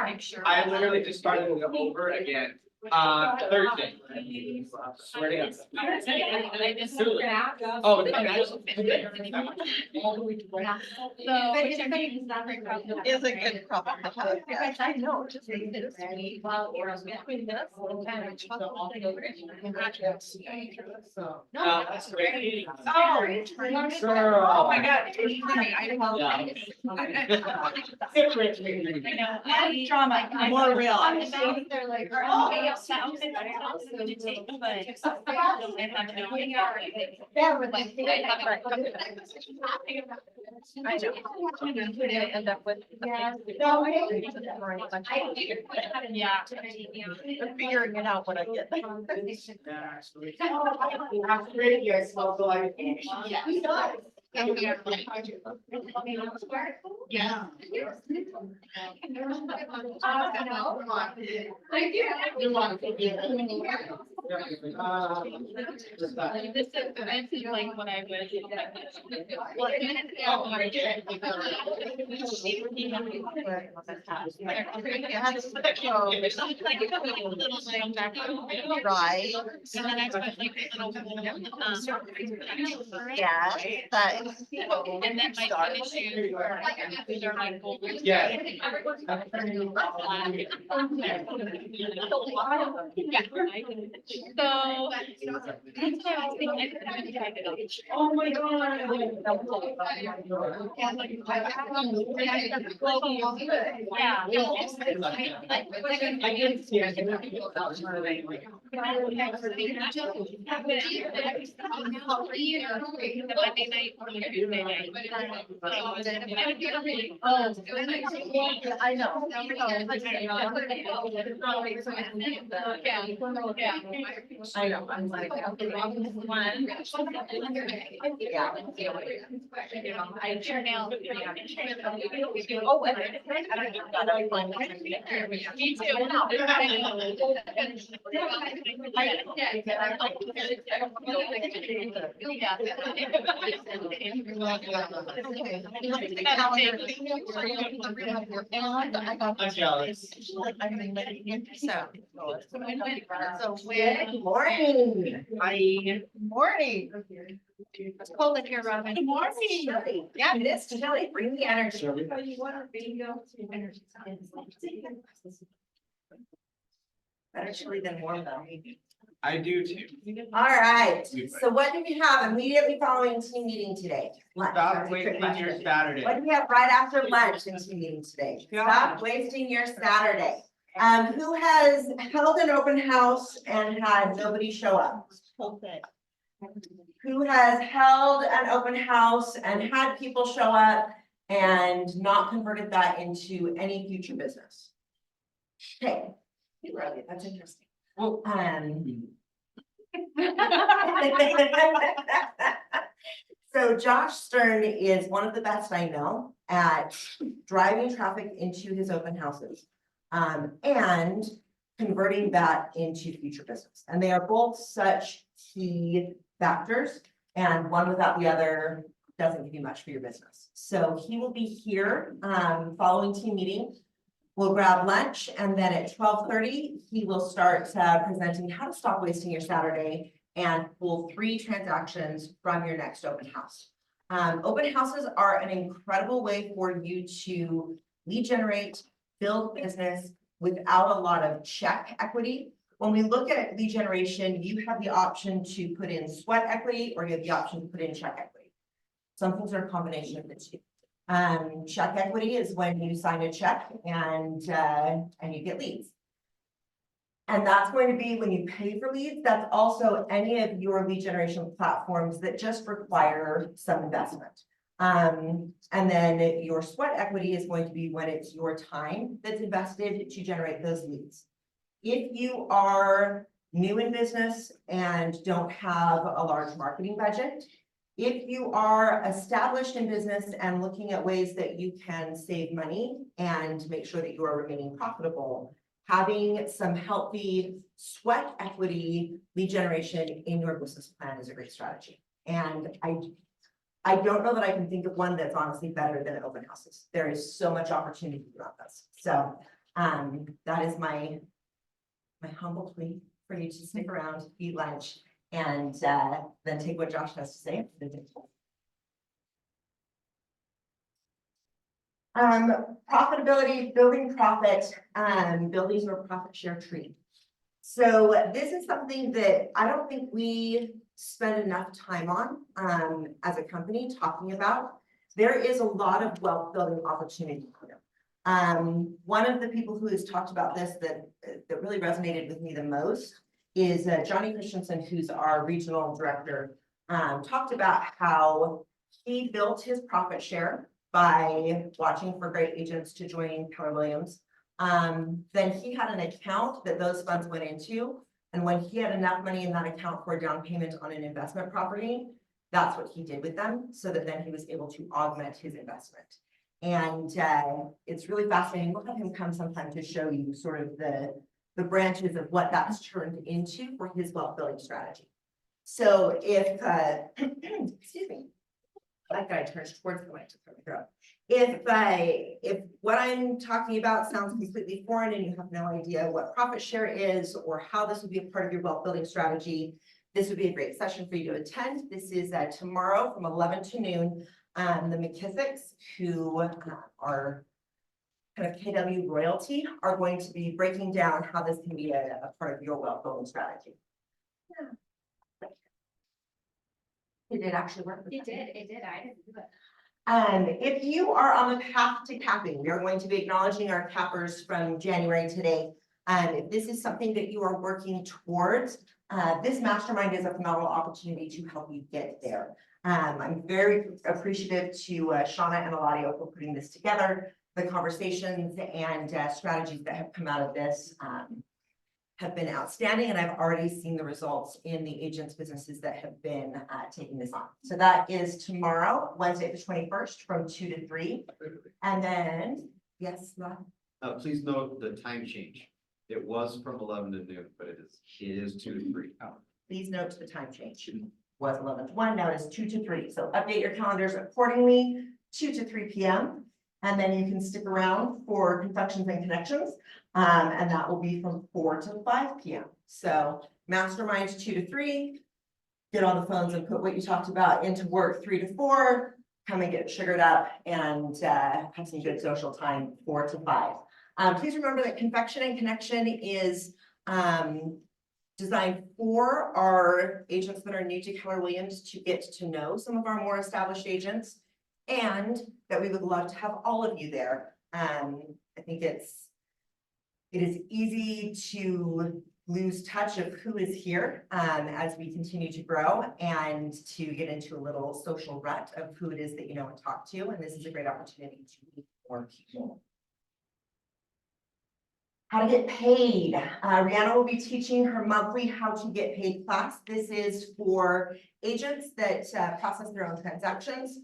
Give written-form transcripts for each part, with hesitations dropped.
make sure. I literally just started to go over again, Thursday. Swear to God. I just. Oh, It's Is a good problem to have. Yeah. I know, just think it's very well, or between this. No, that's great. Oh. Girl. my God. I drama. More real. They're like, oh, yes, that was it. I know. End up with. Yeah. Yeah. I'm figuring it out when I get there. After radio, I smell the light. Yeah. This is like when I was. Right. And then I put like a little. Yeah, but. And then my tennis shoes were they're like gold. Yeah. So. That's why I was thinking. Oh my God. Yeah. I didn't see it. The Monday night or the Tuesday night. I know. I know, I'm like, okay, one. Yeah. I turn out. Oh, and Me too. I'm jealous. So good morning. Hi. Morning. It's cold in here, Robin. Good morning. Yeah, it is chilly. Bring the energy. Better chilly than warm though. I do too. All right, so what do we have immediately following team meeting today? Lunch. Stop That's a good wasting your question. Saturday. What do we have right after lunch in team meeting today? Stop wasting your Saturday. Who has held an open house and had nobody show up? Who has held an open house and had people show up and not converted that into any future business? Okay, that's interesting. Well, So Josh Stern is one of the best I know at driving traffic into his open houses. And converting that into future business. And they are both such key factors, and one without the other doesn't give you much for your business. So he will be here, following team meeting. We'll grab lunch, and then at 12:30, he will start presenting how to stop wasting your Saturday and pull 3 transactions from your next open house. Open houses are an incredible way for you to lead generate, build business without a lot of check equity. When we look at lead generation, you have the option to put in sweat equity, or you have the option to put in check equity. Some things are a combination of the two. Check equity is when you sign a check and you get leads. And that's going to be when you pay for leads. That's also any of your lead generation platforms that just require some investment. And then your sweat equity is going to be when it's your time that's invested to generate those leads. If you are new in business and don't have a large marketing budget, if you are established in business and looking at ways that you can save money and make sure that you are remaining profitable, having some healthy sweat equity lead generation in your business plan is a great strategy. And I don't know that I can think of one that's honestly better than open houses. There is so much opportunity around this. So That is my humble plea for you to stick around, eat lunch, and then take what Josh has to say. Profitability, building profit, building your profit share tree. So this is something that I don't think we spend enough time on, as a company talking about. There is a lot of wealth building opportunity here. One of the people who has talked about this that really resonated with me the most is Johnny Christensen, who's our regional director, talked about how he built his profit share by watching for great agents to join Keller Williams. Then he had an account that those funds went into. And when he had enough money in that account for a down payment on an investment property, that's what he did with them, so that then he was able to augment his investment. And it's really fascinating. We'll have him come sometime to show you sort of the branches of what that's turned into for his wealth building strategy. So if, excuse me, that guy turns towards the mic to throw. If what I'm talking about sounds completely foreign and you have no idea what profit share is or how this would be a part of your wealth building strategy, this would be a great session for you to attend. This is tomorrow from 11 to noon. The McKissicks, who are kind of KW royalty, are going to be breaking down how this can be a part of your wealth building strategy. Yeah. It did actually work. It did, I didn't do it. If you are on the path to capping, we are going to be acknowledging our cappers from January today. If this is something that you are working towards, this mastermind is a phenomenal opportunity to help you get there. I'm very appreciative to Shauna and Eladio for putting this together. The conversations and strategies that have come out of this have been outstanding, and I've already seen the results in the agents' businesses that have been taking this on. So that is tomorrow, Wednesday, the 21st, from 2 to 3. And then, yes, Rob? Please note the time change. It was from 11 to noon, but it is 2 to 3. Please note the time change. Was 11 to 1, now it is 2 to 3. So update your calendars accordingly, 2 to 3 p.m. And then you can stick around for Confections and Connections. And that will be from 4 to 5 p.m. So mastermind 2 to 3, get on the phones and put what you talked about into work 3 to 4, come and get sugared up and have some good social time 4 to 5. Please remember that Confection and Connection is designed for our agents that are new to Keller Williams to get to know some of our more established agents, and that we would love to have all of you there. I think it is easy to lose touch of who is here as we continue to grow and to get into a little social rut of who it is that you know and talk to, and this is a great opportunity to meet more people. How to get paid. Rihanna will be teaching her monthly How to Get Paid class. This is for agents that process their own transactions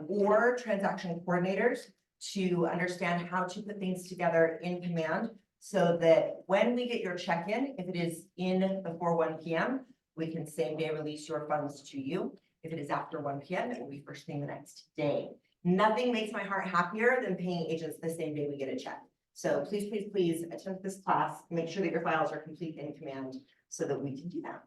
or transaction coordinators to understand how to put things together in command so that when we get your check-in, if it is in before 1 p.m., we can same day release your funds to you. If it is after 1 p.m., it will be first thing the next day. Nothing makes my heart happier than paying agents the same day we get a check. So please, please, please attend this class. Make sure that your files are complete in command so that we can do that.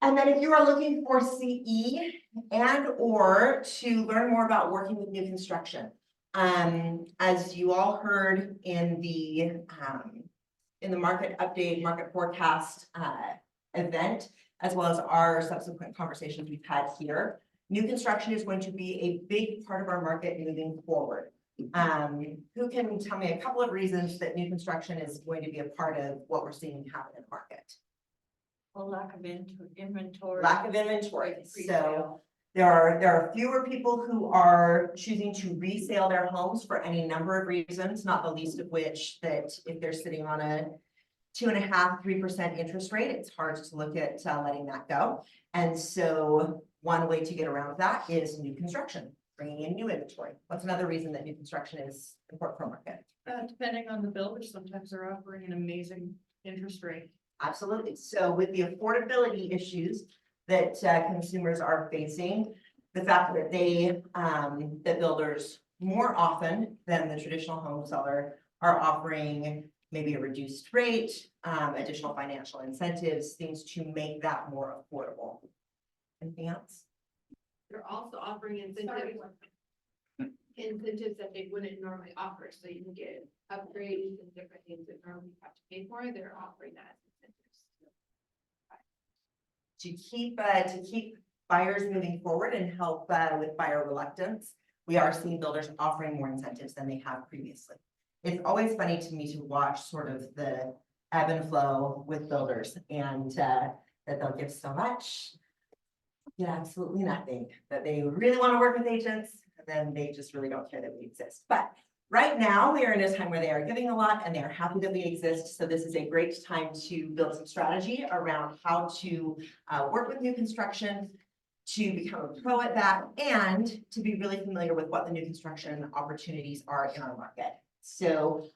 And then if you are looking for CE and or to learn more about working with new construction, as you all heard in the market update, market forecast event, as well as our subsequent conversations we've had here, new construction is going to be a big part of our market moving forward. Who can tell me a couple of reasons that new construction is going to be a part of what we're seeing happen in the market? Well, lack of inventory. Lack of inventory. So there are fewer people who are choosing to resale their homes for any number of reasons, not the least of which that if they're sitting on a 2.5%, 3% interest rate, it's hard to look at letting that go. And so one way to get around that is new construction, bringing in new inventory. What's another reason that new construction is important for market? Depending on the builder, sometimes they're offering an amazing interest rate. Absolutely. So with the affordability issues that consumers are facing, the fact that that builders more often than the traditional home seller are offering maybe a reduced rate, additional financial incentives, things to make that more affordable. Anything else? They're also offering incentives. Incentives that they wouldn't normally offer, so you can get upgrades and different things that normally you have to pay for, they're offering that as incentives. To keep buyers moving forward and help with buyer reluctance, we are seeing builders offering more incentives than they have previously. It's always funny to me to watch sort of the ebb and flow with builders and that they'll give so much, get absolutely nothing, that they really want to work with agents, and then they just really don't care that we exist. But right now, we are in a time where they are giving a lot and they are happy that we exist. So this is a great time to build some strategy around how to work with new construction, to become a pro at that, and to be really familiar with what the new construction opportunities are in our market. So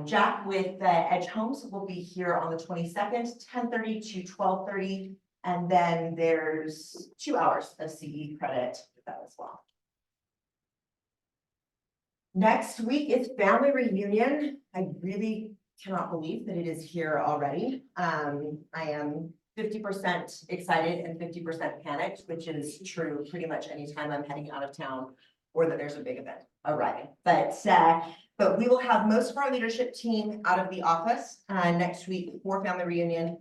Jack with Edge Homes will be here on the 22nd, 10:30 to 12:30. And then there's 2 hours of CE credit with that as well. Next week is family reunion. I really cannot believe that it is here already. I am 50% excited and 50% panicked, which is true pretty much anytime I'm heading out of town or that there's a big event arriving. But we will have most of our leadership team out of the office next week for family reunion.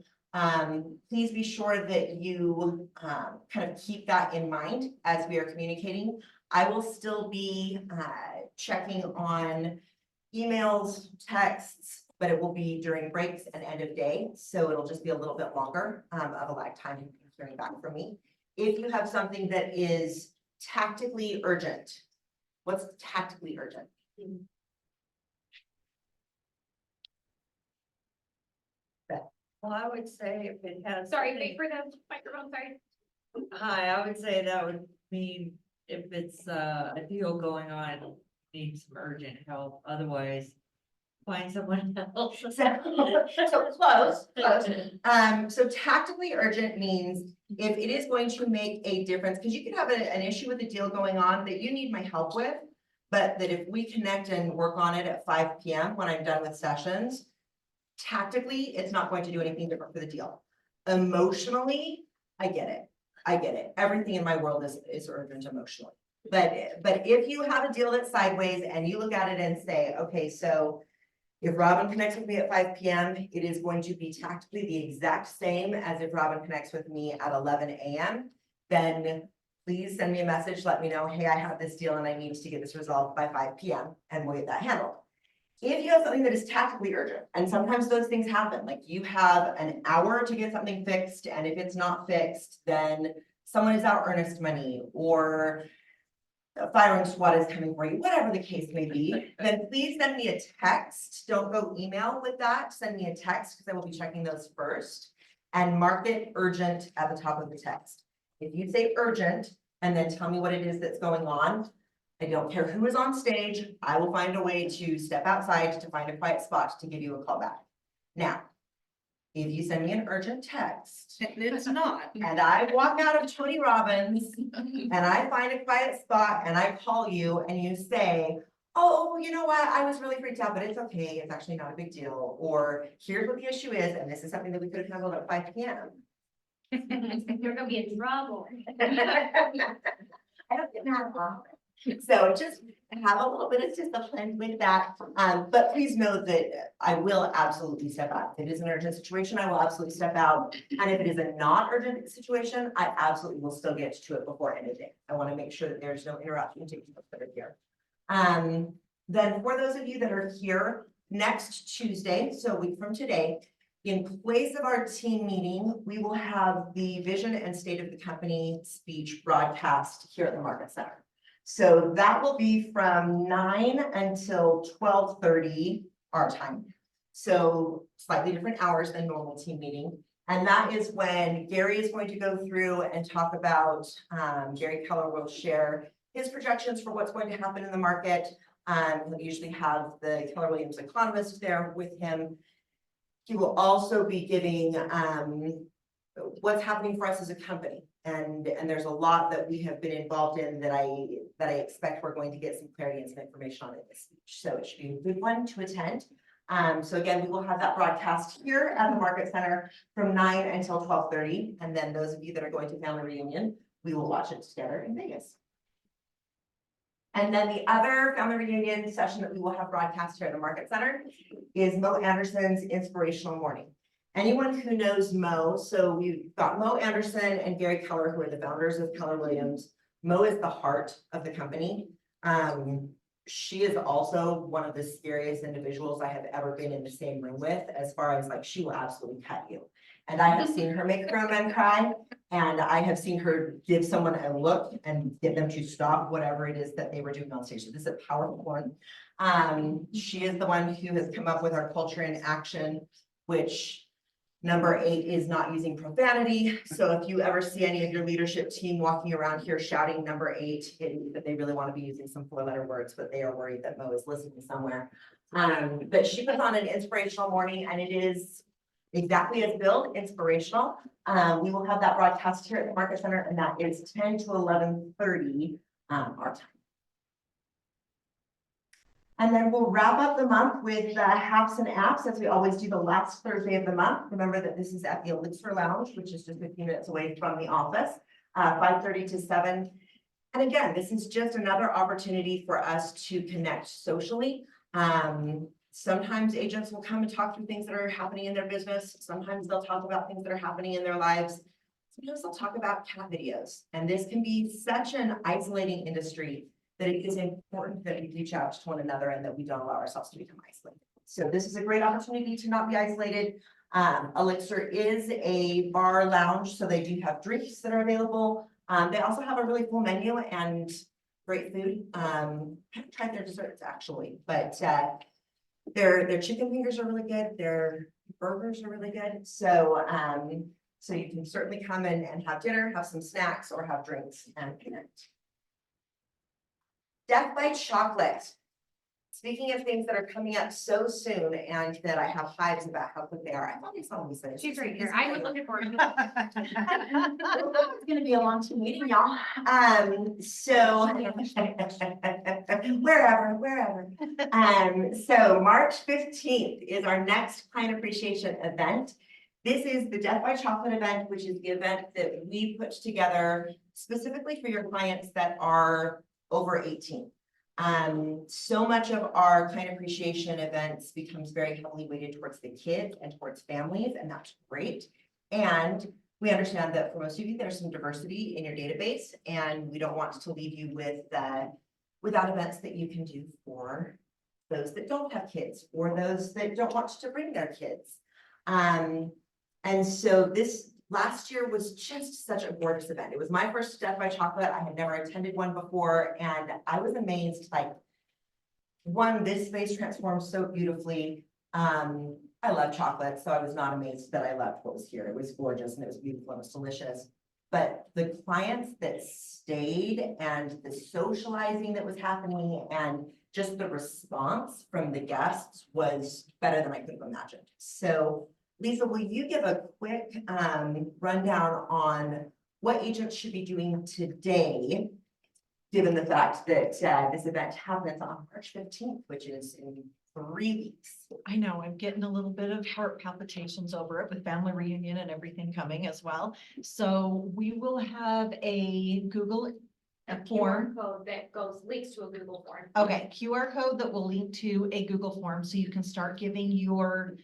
Please be sure that you kind of keep that in mind as we are communicating. I will still be checking on emails, texts, but it will be during breaks and end of day. So it'll just be a little bit longer of a lag time hearing back from me. If you have something that is tactically urgent, what's tactically urgent? Well, I would say if it has. Sorry, wait for the microphone, sorry. Hi, I would say that would mean if it's a deal going on, needs some urgent help, otherwise find someone else. So close. So tactically urgent means if it is going to make a difference, because you could have an issue with a deal going on that you need my help with, but that if we connect and work on it at 5 p.m. when I'm done with sessions, tactically, it's not going to do anything different for the deal. Emotionally, I get it. Everything in my world is urgent emotionally. But if you have a deal that's sideways and you look at it and say, okay, so if Robin connects with me at 5 p.m., it is going to be tactically the exact same as if Robin connects with me at 11 a.m., then please send me a message, let me know, hey, I have this deal and I need to get this resolved by 5 p.m. and we'll get that handled. If you have something that is tactically urgent, and sometimes those things happen, like you have an hour to get something fixed, and if it's not fixed, then someone is out earnest money, or a firing squad is coming for you, whatever the case may be, then please send me a text. Don't go email with that. Send me a text because I will be checking those first, and mark it urgent at the top of the text. If you say urgent and then tell me what it is that's going on, I don't care who is on stage, I will find a way to step outside to find a quiet spot to give you a call back. Now, if you send me an urgent text It's not. and I walk out of Tony Robbins and I find a quiet spot and I call you and you say, oh, you know what, I was really freaked out, but it's okay, it's actually not a big deal. Or here's what the issue is, and this is something that we could have handled at 5 p.m. You're gonna be in trouble. I don't get mad often. So just have a little bit of discipline with that. But please know that I will absolutely step out. If it is an urgent situation, I will absolutely step out. And if it is a not urgent situation, I absolutely will still get to it before end of day. I want to make sure that there's no interruption taking place that are here. Then for those of you that are here next Tuesday, so a week from today, in place of our team meeting, we will have the vision and state of the company speech broadcast here at the Market Center. So that will be from 9 until 12:30 our time. So slightly different hours than normal team meeting. And that is when Gary is going to go through and talk about, Gary Keller will share his projections for what's going to happen in the market. He'll usually have the Keller Williams economist there with him. He will also be giving what's happening for us as a company. And there's a lot that we have been involved in that I expect we're going to get some clarity and some information on in this speech. So it should be a good one to attend. So again, we will have that broadcast here at the Market Center from 9 until 12:30. And then those of you that are going to family reunion, we will watch it together in Vegas. And then the other family reunion session that we will have broadcast here at the Market Center is Mo Anderson's Inspirational Morning. Anyone who knows Mo, so we've got Mo Anderson and Gary Keller, who are the founders of Keller Williams. Mo is the heart of the company. She is also one of the scariest individuals I have ever been in the same room with, as far as like, she will absolutely cut you. And I have seen her make grown men cry, and I have seen her give someone a look and get them to stop whatever it is that they were doing on stage. So this is a powerful one. She is the one who has come up with our culture in action, which number 8 is not using profanity. So if you ever see any of your leadership team walking around here shouting number 8, it means that they really want to be using some 4-letter words, but they are worried that Mo is listening somewhere. But she puts on an inspirational morning, and it is exactly as billed, inspirational. We will have that broadcast here at the Market Center, and that is 10 to 11:30 our time. And then we'll wrap up the month with haps and apps, as we always do the last Thursday of the month. Remember that this is at the Elixir Lounge, which is just 15 minutes away from the office, 5:30 to 7. And again, this is just another opportunity for us to connect socially. Sometimes agents will come and talk through things that are happening in their business. Sometimes they'll talk about things that are happening in their lives. Sometimes they'll talk about cat videos. And this can be such an isolating industry that it is important that we reach out to one another and that we don't allow ourselves to become isolated. So this is a great opportunity to not be isolated. Elixir is a bar lounge, so they do have drinks that are available. They also have a really cool menu and great food. I haven't tried their desserts actually, but their chicken fingers are really good. Their burgers are really good. So so you can certainly come in and have dinner, have some snacks, or have drinks and connect. Death by Chocolate. Speaking of things that are coming up so soon and that I have hives about how quick they are, I thought I saw Lisa. She's right here. I was looking for her. It's gonna be a long meeting, y'all. So wherever. So March 15th is our next client appreciation event. This is the Death by Chocolate event, which is the event that we put together specifically for your clients that are over 18. So much of our client appreciation events becomes very heavily weighted towards the kids and towards families, and that's great. And we understand that for most of you, there's some diversity in your database, and we don't want to leave you with without events that you can do for those that don't have kids or those that don't want to bring their kids. And so this last year was just such a gorgeous event. It was my first Death by Chocolate. I had never attended one before, and I was amazed, like, one, this space transformed so beautifully. I love chocolate, so I was not amazed that I loved what was here. It was gorgeous and it was beautiful and it was delicious. But the clients that stayed and the socializing that was happening and just the response from the guests was better than I could have imagined. So Lisa, will you give a quick rundown on what agents should be doing today, given the fact that this event happens on March 15th, which is in 3 weeks? I know, I'm getting a little bit of heart palpitations over it with family reunion and everything coming as well. So we will have a Google form. Code that links to a Google form. Okay, QR code that will link to a Google form, so you can start giving your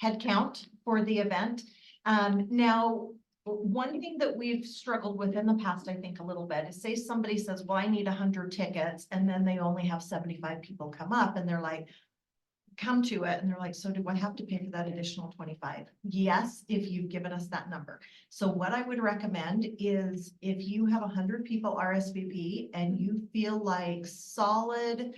head count for the event. Now, one thing that we've struggled with in the past, I think a little bit, is say somebody says, well, I need 100 tickets, and then they only have 75 people come up, and they're like, come to it, and they're like, so do I have to pay for that additional 25? Yes, if you've given us that number. So what I would recommend is if you have 100 people RSVP and you feel like solid,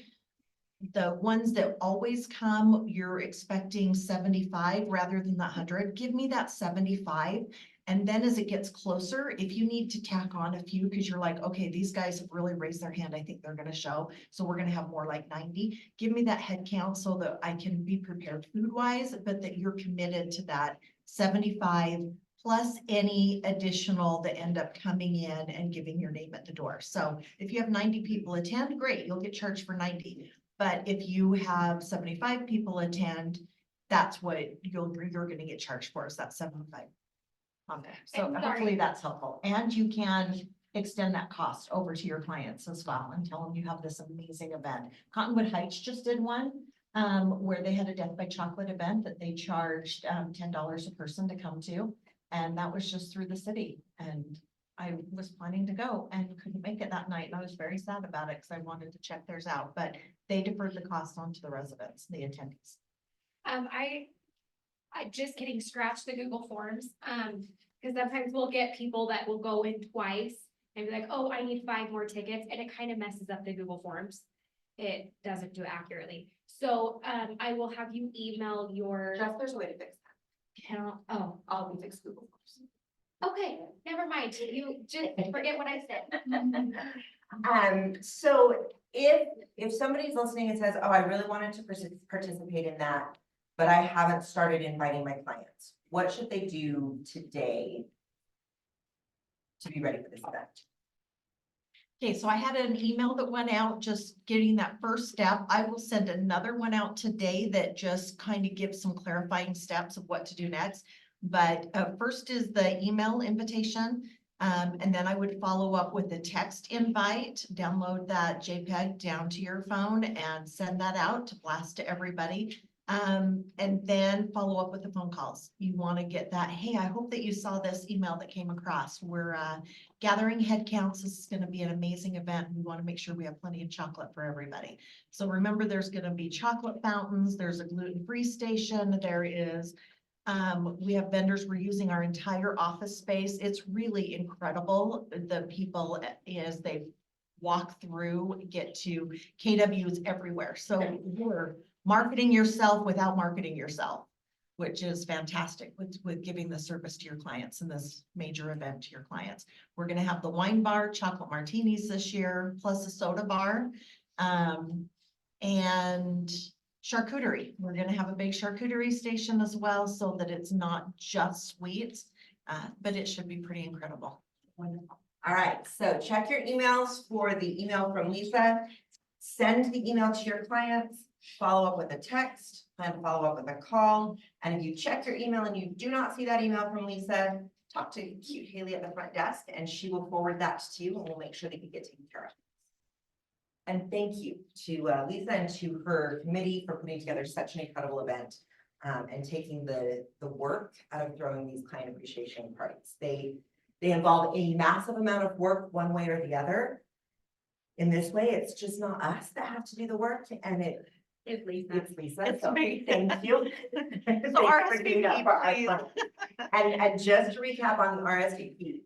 the ones that always come, you're expecting 75 rather than the 100, give me that 75. And then as it gets closer, if you need to tack on a few, because you're like, okay, these guys have really raised their hand, I think they're going to show. So we're going to have more like 90. Give me that head count so that I can be prepared food wise, but that you're committed to that 75, plus any additional that end up coming in and giving your name at the door. So if you have 90 people attend, great, you'll get charged for 90. But if you have 75 people attend, that's what you're gonna get charged for, is that 75 on there. So And sorry. hopefully that's helpful. And you can extend that cost over to your clients as well and tell them you have this amazing event. Cottonwood Heights just did one, where they had a Death by Chocolate event that they charged, $10 a person to come to. And that was just through the city. And I was planning to go and couldn't make it that night. And I was very sad about it because I wanted to check theirs out, but they deferred the cost onto the residents, the attendees. I just kidding, scratch the Google Forms, because sometimes we'll get people that will go in twice and be like, oh, I need 5 more tickets, and it kind of messes up the Google Forms. It doesn't do it accurately. So, I will have you email your Jeff, there's a way to fix count. Oh, that. I'll fix Google Forms. okay, never mind. You just forget what I said. So if somebody's listening and says, oh, I really wanted to participate in that, but I haven't started inviting my clients, what should they do today to be ready for this event? Okay, so I had an email that went out just getting that first step. I will send another one out today that just kind of gives some clarifying steps of what to do next. But first is the email invitation. And then I would follow up with a text invite, download that JPEG down to your phone and send that out to blast to everybody. And then follow up with the phone calls. You want to get that, hey, I hope that you saw this email that came across. We're gathering head counts. This is going to be an amazing event. We want to make sure we have plenty of chocolate for everybody. So remember, there's going to be chocolate fountains. There's a gluten-free station. There is, we have vendors. We're using our entire office space. It's really incredible. The people, as they walk through, get to KWs everywhere. So we're marketing yourself without marketing yourself, which is fantastic with giving the service to your clients in this major event to your clients. We're gonna have the wine bar, chocolate martinis this year, plus a soda bar, and charcuterie. We're gonna have a big charcuterie station as well, so that it's not just sweets, but it should be pretty incredible. Wonderful. All right, so check your emails for the email from Lisa. Send the email to your clients, follow up with a text, plan to follow up with a call. And if you check your email and you do not see that email from Lisa, talk to cute Haley at the front desk and she will forward that to you and we'll make sure that you get taken care of. And thank you to Lisa and to her committee for putting together such an incredible event and taking the work out of throwing these client appreciation parties. They involve a massive amount of work one way or the other. In this way, it's just not us that have to do the work and It's Lisa. it's Lisa. It's So me. thank you. Thanks for RSVP, doing that for us. please. And just to recap on the RSVP,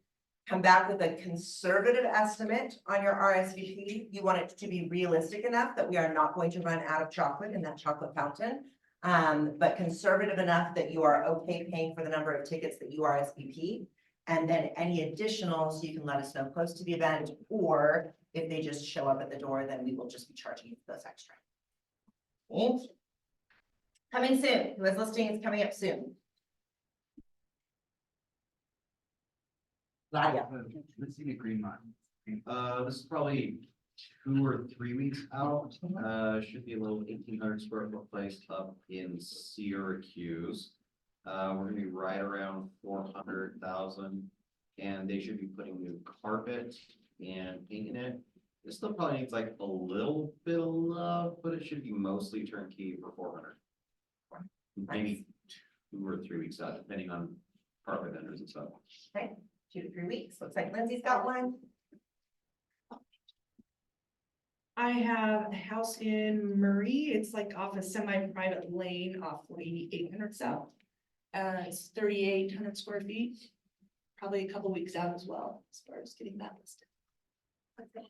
come back with a conservative estimate on your RSVP. You want it to be realistic enough that we are not going to run out of chocolate in that chocolate fountain. But conservative enough that you are okay paying for the number of tickets that you RSVP. And then any additionals, you can let us know close to the event, or if they just show up at the door, then we will just be charging you for those extra. Thank you. Coming soon. Who is listening? It's coming up soon. Ladia. Let's see the green line. This is probably 2 or 3 weeks out. Should be a little 1,800 square foot place up in Syracuse. We're gonna be right around 400,000 and they should be putting new carpet and painting it. It still probably needs like a little bit of love, but it should be mostly turnkey for 400. Maybe 2 or 3 weeks out, depending on carpet vendors and stuff. Okay, 2 to 3 weeks. Looks like Lindsay's got one. I have a house in Murray. It's like off a semi-private lane off 4800 South. It's 3,800 square feet. Probably a couple weeks out as well, as far as getting that listed. What's the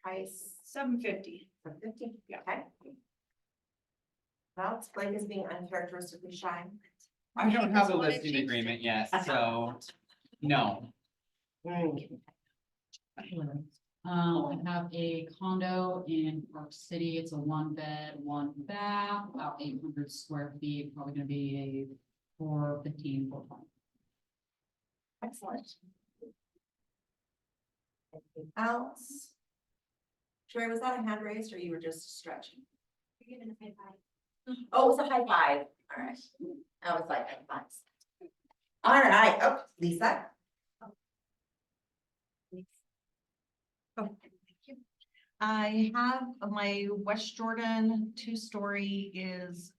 price? $750. 750. Yeah. Okay. Well, it's Blake is being uncharacteristically shy. I don't have a Just wanna listing change agreement yet, so, no. I have a condo in Park City. It's a 1 bed, 1 bath, about 800 square feet, probably gonna be 415, 420. Excellent. Anything else? Sherry, was that a hand raised or you were just stretching? You're giving a high five. Oh, it was a high five. All right. I was like, high fives. All right. Oh, Lisa. I have my West Jordan 2-story is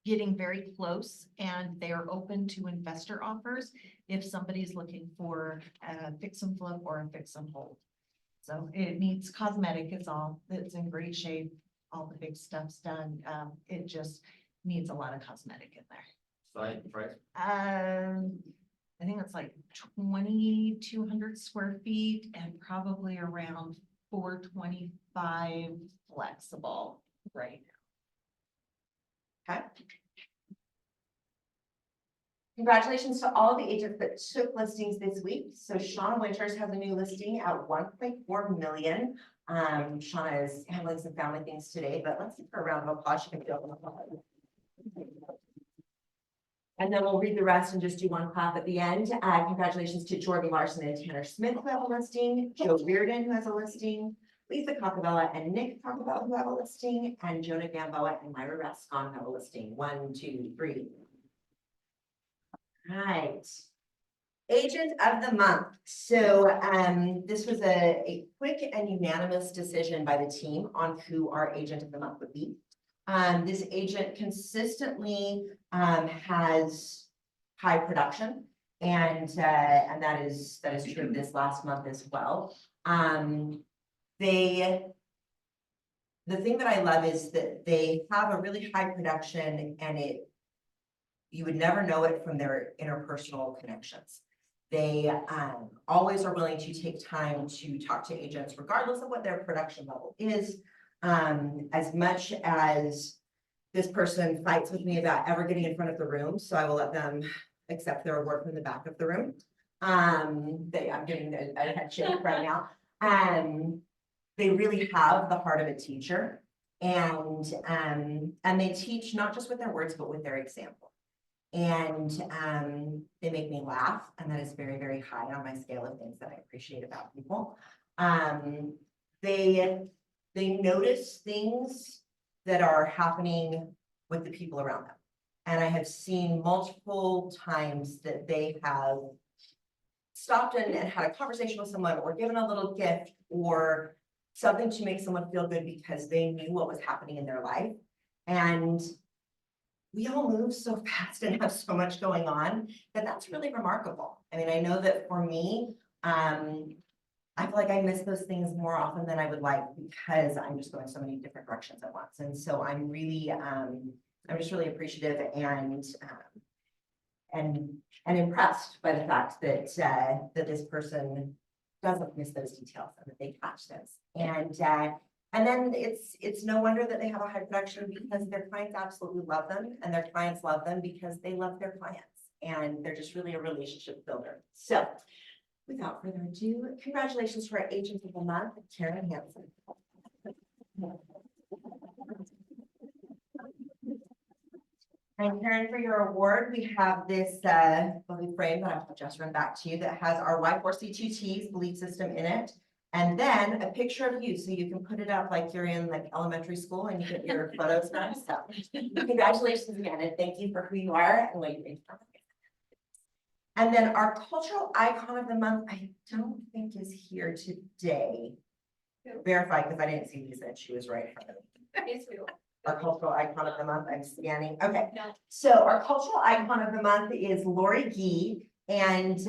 getting very close and they're open to investor offers if somebody's looking for a fix and flip or a fix and hold. So it needs cosmetic, it's in great shape, all the big stuff's done, it just needs a lot of cosmetic in there. Side price, I think it's like 2,200 square feet and probably around 425 flexible right Okay. Congratulations to all the agents that took listings this week. So Shauna Winters has a new listing at 1.4 million. Shauna is handling some family things today, but let's give her a round of applause. She can feel it. And then we'll read the rest and just do one clap at the end. Congratulations to Jordan Larson and Tanner Smith who have a listing, Joe Reardon who has a listing, Lisa Coccabella and Nick Coccabella who have a listing, and Jonah Gamboa and Myra Rascon have a listing. 1, 2, 3. Right. Agent of the month. So this was a quick and unanimous decision by the team on who our agent of the month would be. This agent consistently has high production, and that is true of this last month as well. The thing that I love is that they have a really high production, and you would never know it from their interpersonal connections. They always are willing to take time to talk to agents regardless of what their production level is. As much as this person fights with me about ever getting in front of the room, so I will let them accept their award from the back of the room. I'm getting a head shake right now. They really have the heart of a teacher, and they teach not just with their words, but with their example. And they make me laugh, and that is very, very high on my scale of things that I appreciate about people. They notice things that are happening with the people around them. And I have seen multiple times that they have stopped and had a conversation with someone or given a little gift or something to make someone feel good because they knew what was happening in their life. And we all move so fast and have so much going on that that's really remarkable. I mean, I know that for me, I feel like I miss those things more often than I would like because I'm just going so many different directions at once. And so I'm really, I'm just really appreciative and impressed by the fact that that this person doesn't miss those details and that they catch those. And then it's no wonder that they have a high production because their clients absolutely love them, and their clients love them because they love their clients, and they're just really a relationship builder. So without further ado, congratulations to our agent of the month, Karen Hansen. And Karen, for your award, we have this lovely frame that I'll just run back to you that has our Y4C2T's belief system in it. And then a picture of you, so you can put it up like you're in like elementary school and you get your photos done. So congratulations again, and thank you for who you are and what you bring to us. And then our cultural icon of the month, I don't think is here today. Verify, because I didn't see Lisa and she was right in front of me. Yes, we will. Our cultural icon of the month, I'm scanning. Okay, No. so our cultural icon of the month is Lori Gee. And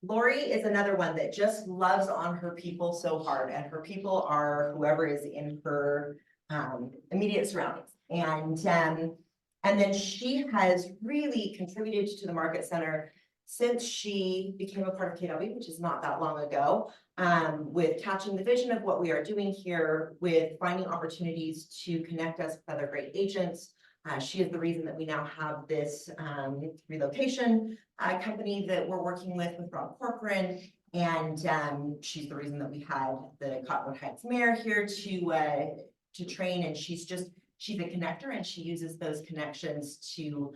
Lori is another one that just loves on her people so hard, and her people are whoever is in her immediate surroundings. And then she has really contributed to the Market Center since she became a part of KW, which is not that long ago, with catching the vision of what we are doing here, with finding opportunities to connect us with other great agents. She is the reason that we now have this relocation company that we're working with Rob Corcoran. And she's the reason that we had the Cottonwood Heights mayor here to train. And she's She's a connector and she uses those connections to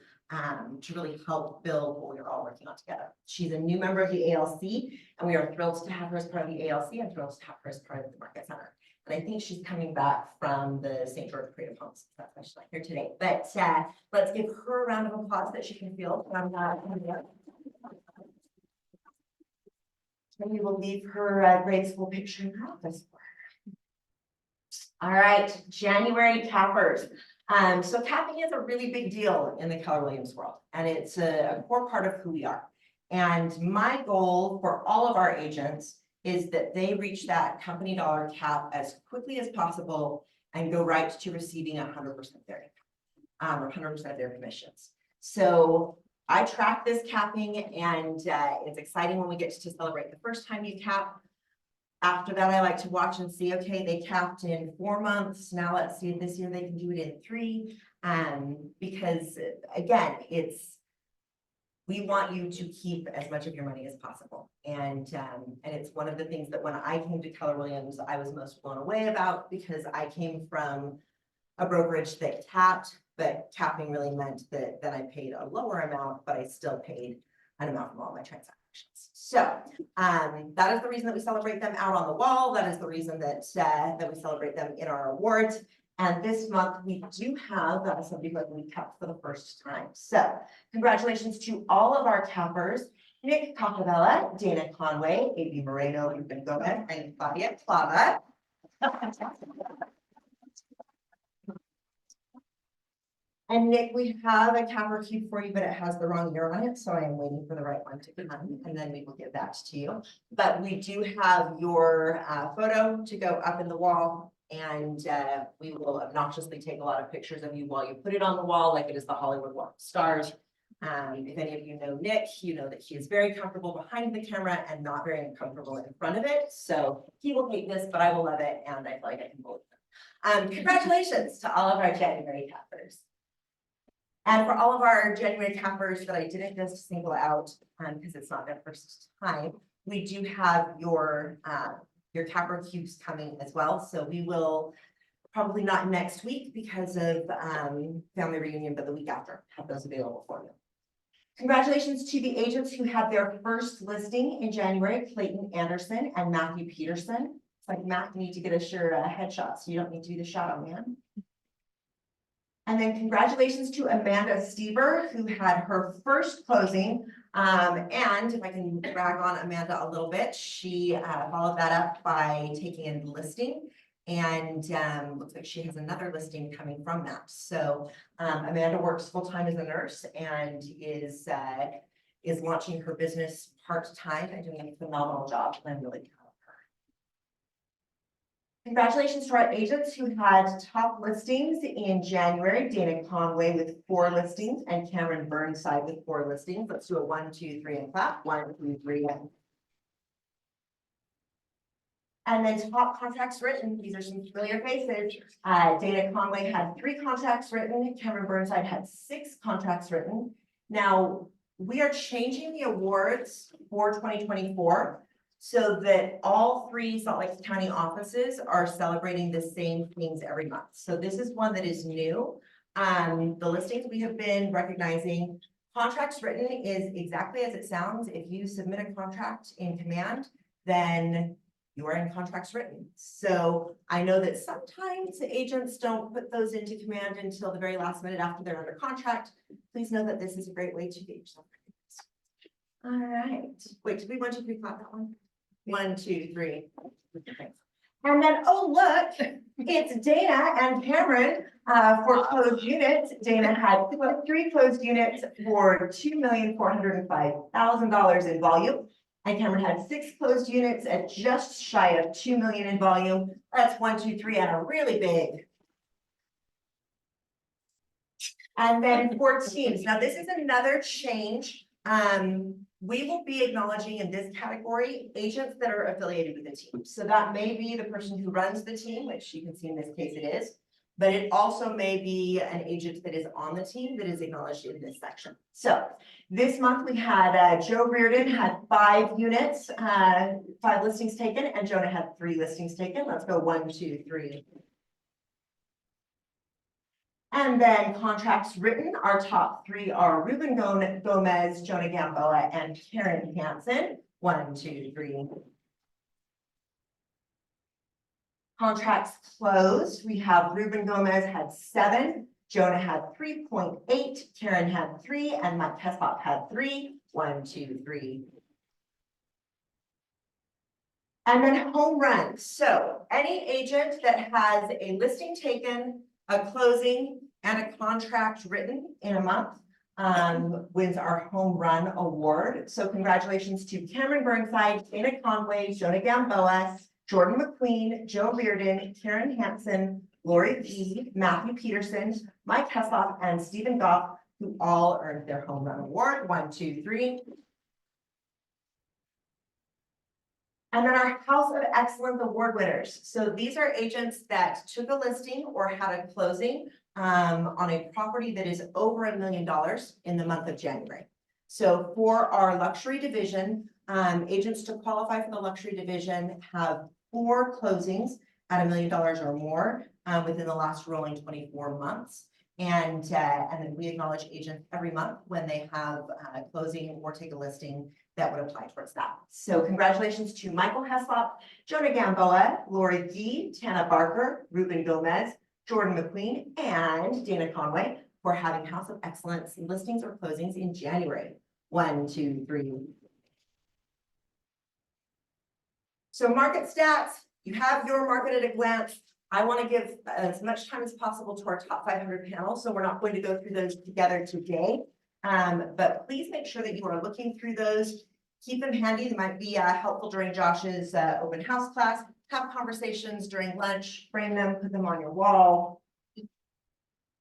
really help build what we're all working on together. She's a new member of the ALC, and we are thrilled to have her as part of the ALC and thrilled to have her as part of the Market Center. And I think she's coming back from the St. George Creative Homes. That's why she's not here today. But let's give her a round of applause that she can feel from maybe we'll leave her grade school picture in her office for her. All right, January cappers. So capping is a really big deal in the Keller Williams world, and it's a core part of who we are. And my goal for all of our agents is that they reach that company dollar cap as quickly as possible and go right to receiving 100% of their income, or 100% of their commissions. So I track this capping, and it's exciting when we get to celebrate the first time you cap. After that, I like to watch and see, okay, they capped in 4 months. Now let's see if this year they can do it in 3. Because again, we want you to keep as much of your money as possible. And it's one of the things that when I came to Keller Williams, I was most blown away about, because I came from a brokerage that capped, but capping really meant that I paid a lower amount, but I still paid an amount from all my transactions. So that is the reason that we celebrate them out on the wall. That is the reason that we celebrate them in our awards. And this month we do have somebody who we capped for the first time. So congratulations to all of our cappers: Nick Capavella, Dana Conway, A.B. Moreno, Ruben Gomez, and Claudia Clava. And Nick, we have a capper cube for you, but it has the wrong year on it, so I am waiting for the right one to come, and then we will give that to you. But we do have your photo to go up in the wall, and we will obnoxiously take a lot of pictures of you while you put it on the wall, like it is the Hollywood Walk of Stars. If any of you know Nick, you know that he is very comfortable behind the camera and not very uncomfortable in front of it. So he will hate this, but I will love it, and I feel like I can believe it. Congratulations to all of our January cappers. And for all of our January cappers that I didn't just single out, because it's not their first time, we do have your capper cubes coming as well. So we will, probably not next week because of family reunion, but the week after, have those available for you. Congratulations to the agents who had their first listing in January: Clayton Anderson and Matthew Peterson. It's like, Matt, you need to get us your headshot, so you don't need to do the shadow man. And then congratulations to Amanda Stever, who had her first closing. And if I can brag on Amanda a little bit, she followed that up by taking in the listing. And looks like she has another listing coming from that. So Amanda works full-time as a nurse and is launching her business part-time and doing a phenomenal job. I'm really proud of her. Congratulations to our agents who had top listings in January: Dana Conway with 4 listings and Cameron Burnside with 4 listings. Let's do a 1, 2, 3 and clap. 1, 2, 3 and then top contracts written. These are some familiar faces. Dana Conway had 3 contracts written. Cameron Burnside had 6 contracts written. Now we are changing the awards for 2024. So that all 3 Salt Lake County offices are celebrating the same things every month. So this is one that is new. The listings we have been recognizing. Contracts written is exactly as it sounds. If you submit a contract in Command, then you are in contracts written. So I know that sometimes agents don't put those into Command until the very last minute after they're under contract. Please know that this is a great way to get yourself recognized. All right. Wait, did we 1, 2, 3 clap that one? 1, 2, 3. And then, oh, look, it's Dana and Cameron for closed units. Dana had 3 closed units for $2,405,000 in volume. And Cameron had 6 closed units at just shy of $2 million in volume. That's 1, 2, 3, and a really big. And then for teams. Now, this is another change. We will be acknowledging in this category agents that are affiliated with the team. So that may be the person who runs the team, which you can see in this case it is, but it also may be an agent that is on the team that is acknowledged in this section. So this month we had Joe Reardon had 5 units, 5 listings taken, and Jonah had 3 listings taken. Let's go 1, 2, 3. And then contracts written, our top three are Ruben Gomez, Jonah Gamboa, and Karen Hansen. 1, 2, 3. Contracts closed, we have Ruben Gomez had 7, Jonah had 3.8, Karen had 3, and Mike Tespop had 3. 1, 2, 3. And then home runs. So any agent that has a listing taken, a closing, and a contract written in a month wins our home run award. So congratulations to Cameron Burnside, Dana Conway, Jonah Gamboa, Jordan McQueen, Joe Reardon, Karen Hansen, Lori Lee, Matthew Peterson, Mike Hesloff, and Stephen Goff, who all earned their home run award. 1, 2, 3. And then our House of Excellence Award winners. So these are agents that took a listing or had a closing on a property that is over $1 million in the month of January. So for our luxury division, agents to qualify for the luxury division have 4 closings at $1 million or more within the last rolling 24 months. And then we acknowledge agents every month when they have a closing or take a listing that would apply towards that. So congratulations to Michael Heslop, Jonah Gamboa, Lori Gee, Tana Barker, Ruben Gomez, Jordan McQueen, and Dana Conway for having House of Excellence listings or closings in January. 1, 2, 3. So market stats, you have your market at a glance. I want to give as much time as possible to our top 500 panel, so we're not going to go through those together today. But please make sure that you are looking through those. Keep them handy. They might be helpful during Josh's open house class. Have conversations during lunch, frame them, put them on your wall.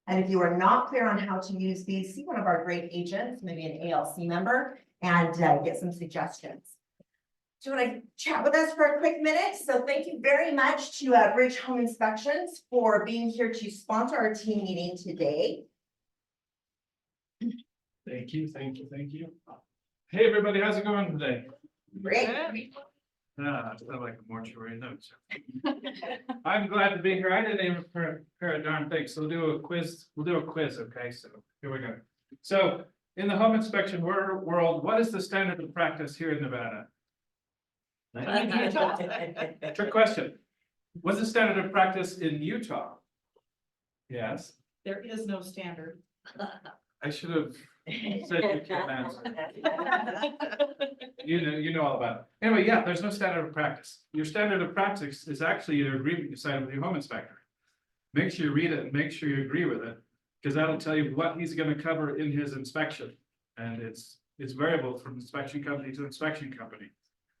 And if you are not clear on how to use these, see one of our great agents, maybe an ALC member, and get some suggestions. Do you want to chat with us for a quick minute? So thank you very much to Bridge Home Inspections for being here to sponsor our team meeting today. Thank you, thank you, thank you. Hey, everybody, how's it going today? Great. I sound like a mortuary note. I'm glad to be here. I didn't even prepare a darn thing, so we'll do a quiz, okay? So here we go. So in the home inspection world, what is the standard of practice here in Nevada? Trick question. What's the standard of practice in Utah? Yes, There is no standard. I should have said you can't answer. You know all about it. Anyway, yeah, there's no standard of practice. Your standard of practice is actually your agreement you sign with your home inspector. Make sure you read it and make sure you agree with it, because that'll tell you what he's gonna cover in his inspection. And it's variable from inspection company to inspection company.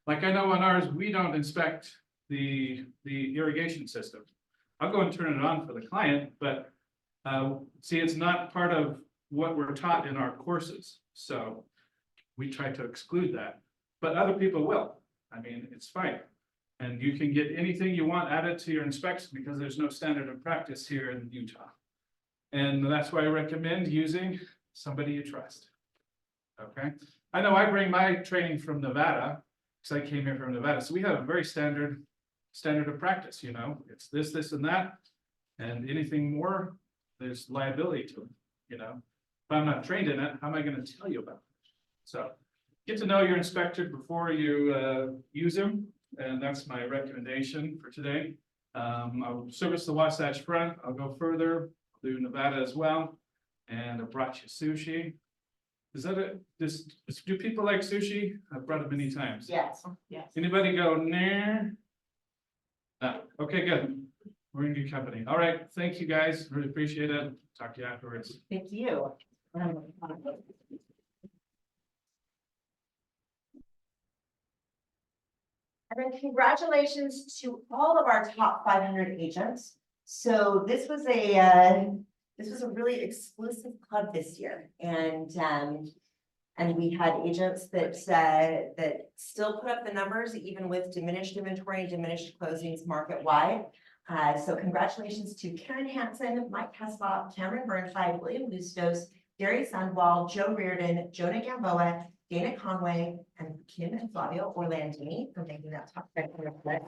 Like I know on ours, we don't inspect the irrigation system. I'll go and turn it on for the client, but see, it's not part of what we're taught in our courses. So we try to exclude that, but other people will. I mean, it's fine. And you can get anything you want added to your inspection because there's no standard of practice here in Utah. And that's why I recommend using somebody you trust. Okay. I know I bring my training from Nevada because I came here from Nevada. So we have a very standard of practice, you know, it's this, this, and that. And anything more, there's liability to it, you know. If I'm not trained in it, how am I going to tell you about it? So get to know your inspector before you use him. And that's my recommendation for today. I'll service the Wasatch Front. I'll go further, I'll do Nevada as well. And I brought you sushi. Is that it? Do people like sushi? I've brought it many times. Yes. Yes. Anybody go, nah? No. Okay, good. We're in good company. All right. Thank you guys. Really appreciate it. Talk to you afterwards. Thank you. And then congratulations to all of our top 500 agents. So this was a really exclusive club this year, and we had agents that still put up the numbers even with diminished inventory, diminished closings market wide. So congratulations to Karen Hansen, Mike Heslop, Cameron Burnside, William Bustos, Gary Sandwall, Joe Reardon, Jonah Gamboa, Dana Conway, and Kim and Flavio Orlandini for making that top 500 list.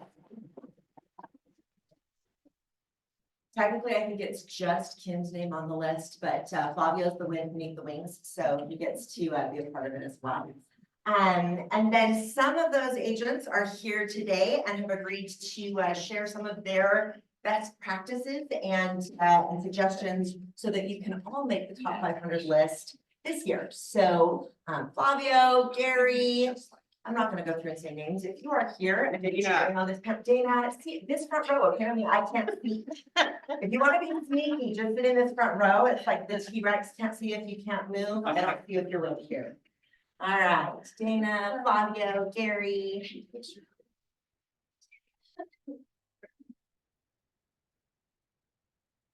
Technically, I think it's just Kim's name on the list, but Flavio's the wind beneath the wings, so he gets to be a part of it as well. And then some of those agents are here today and have agreed to share some of their best practices and suggestions so that you can all make the top 500 list this year. So Flavio, Gary, I'm not gonna go through and say names. If you are here and you're sharing all this, Dana, see this front row, apparently I can't see. If you wanna be sneaky, just sit in this front row. It's like this T-Rex can't see if you can't move. I don't see if you're really here. All right, Dana, Flavio, Gary.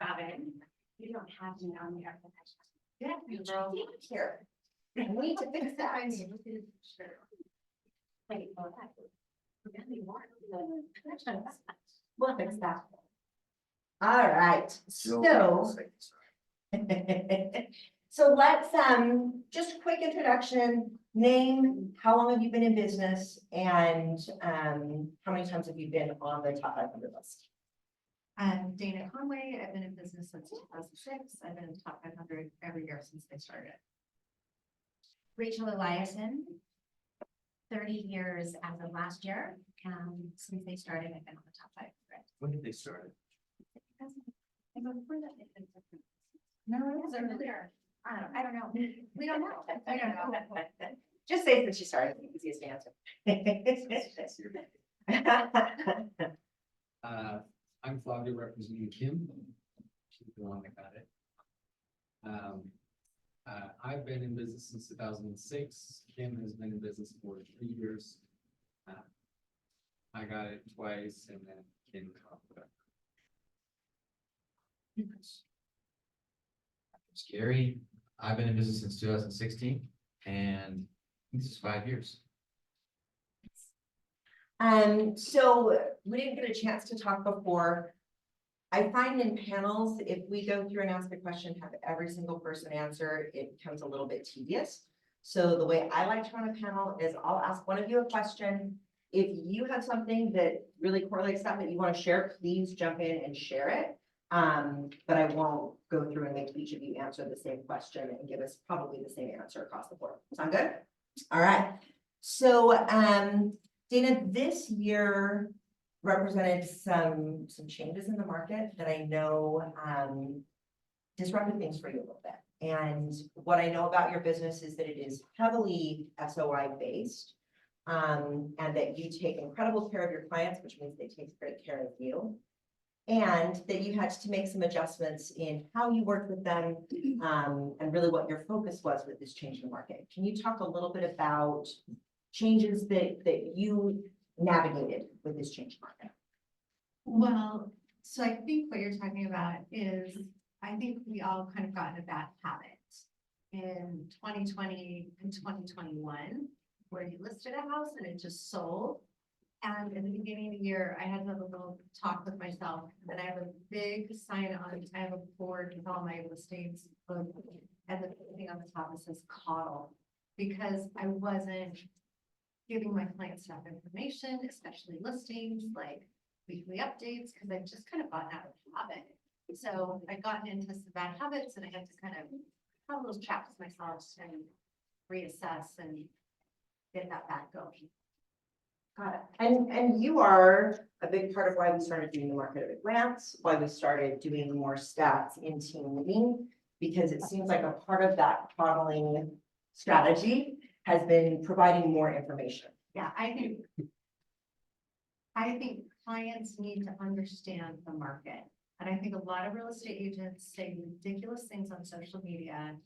Robin, you don't have to on the architecture. Yeah, girl, here. We need to fix that. We'll fix that. All right, so. So let's, just quick introduction, name, how long have you been in business and, how many times have you been on the top 500 list? I'm Dana Conway. I've been in business since 2006. I've been in the top 500 every year since they started. Rachel Eliason, 30 years as of last year, since they started, I've been on the top 500. When did they start? No, it was earlier. I don't know. We don't know. I don't know. Just say that she started, the easiest answer. I'm Flavio representing Kim. She's the one that got it. I've been in business since 2006. Kim has been in business for 3 years. I got it twice and then Kim got it. It's Gary. I've been in business since 2016 and this is 5 years. So we didn't get a chance to talk before. I find in panels, if we go through and ask a question, have every single person answer, it becomes a little bit tedious. So the way I like to run a panel is I'll ask one of you a question. If you have something that really correlates that you want to share, please jump in and share it. But I won't go through and make each of you answer the same question and give us probably the same answer across the board. Sound good? All right. So, Dana, this year represented some changes in the market that I know, disrupted things for you a little bit. And what I know about your business is that it is heavily SOI based. And that you take incredible care of your clients, which means they take great care of you. And that you had to make some adjustments in how you work with them, and really what your focus was with this change in the market. Can you talk a little bit about changes that you navigated with this change in market? Well, so I think what you're talking about is, I think we all kind of got in a bad habit in 2020 and 2021, where you listed a house and it just sold. And in the beginning of the year, I had to have a little talk with myself, and I have a big sign on, I have a board with all my listings. And the thing on the top that says coddle, because I wasn't giving my clients enough information, especially listings, like weekly updates, because I've just kind of gotten out of habit. So I'd gotten into some bad habits and I had to kind of have those chats with myself and reassess and get that back going. Got it. And you are a big part of why we started doing the market at a glance, why we started doing more stats in team meeting, because it seems like a part of that modeling strategy has been providing more information. Yeah, I think clients need to understand the market. And I think a lot of real estate agents say ridiculous things on social media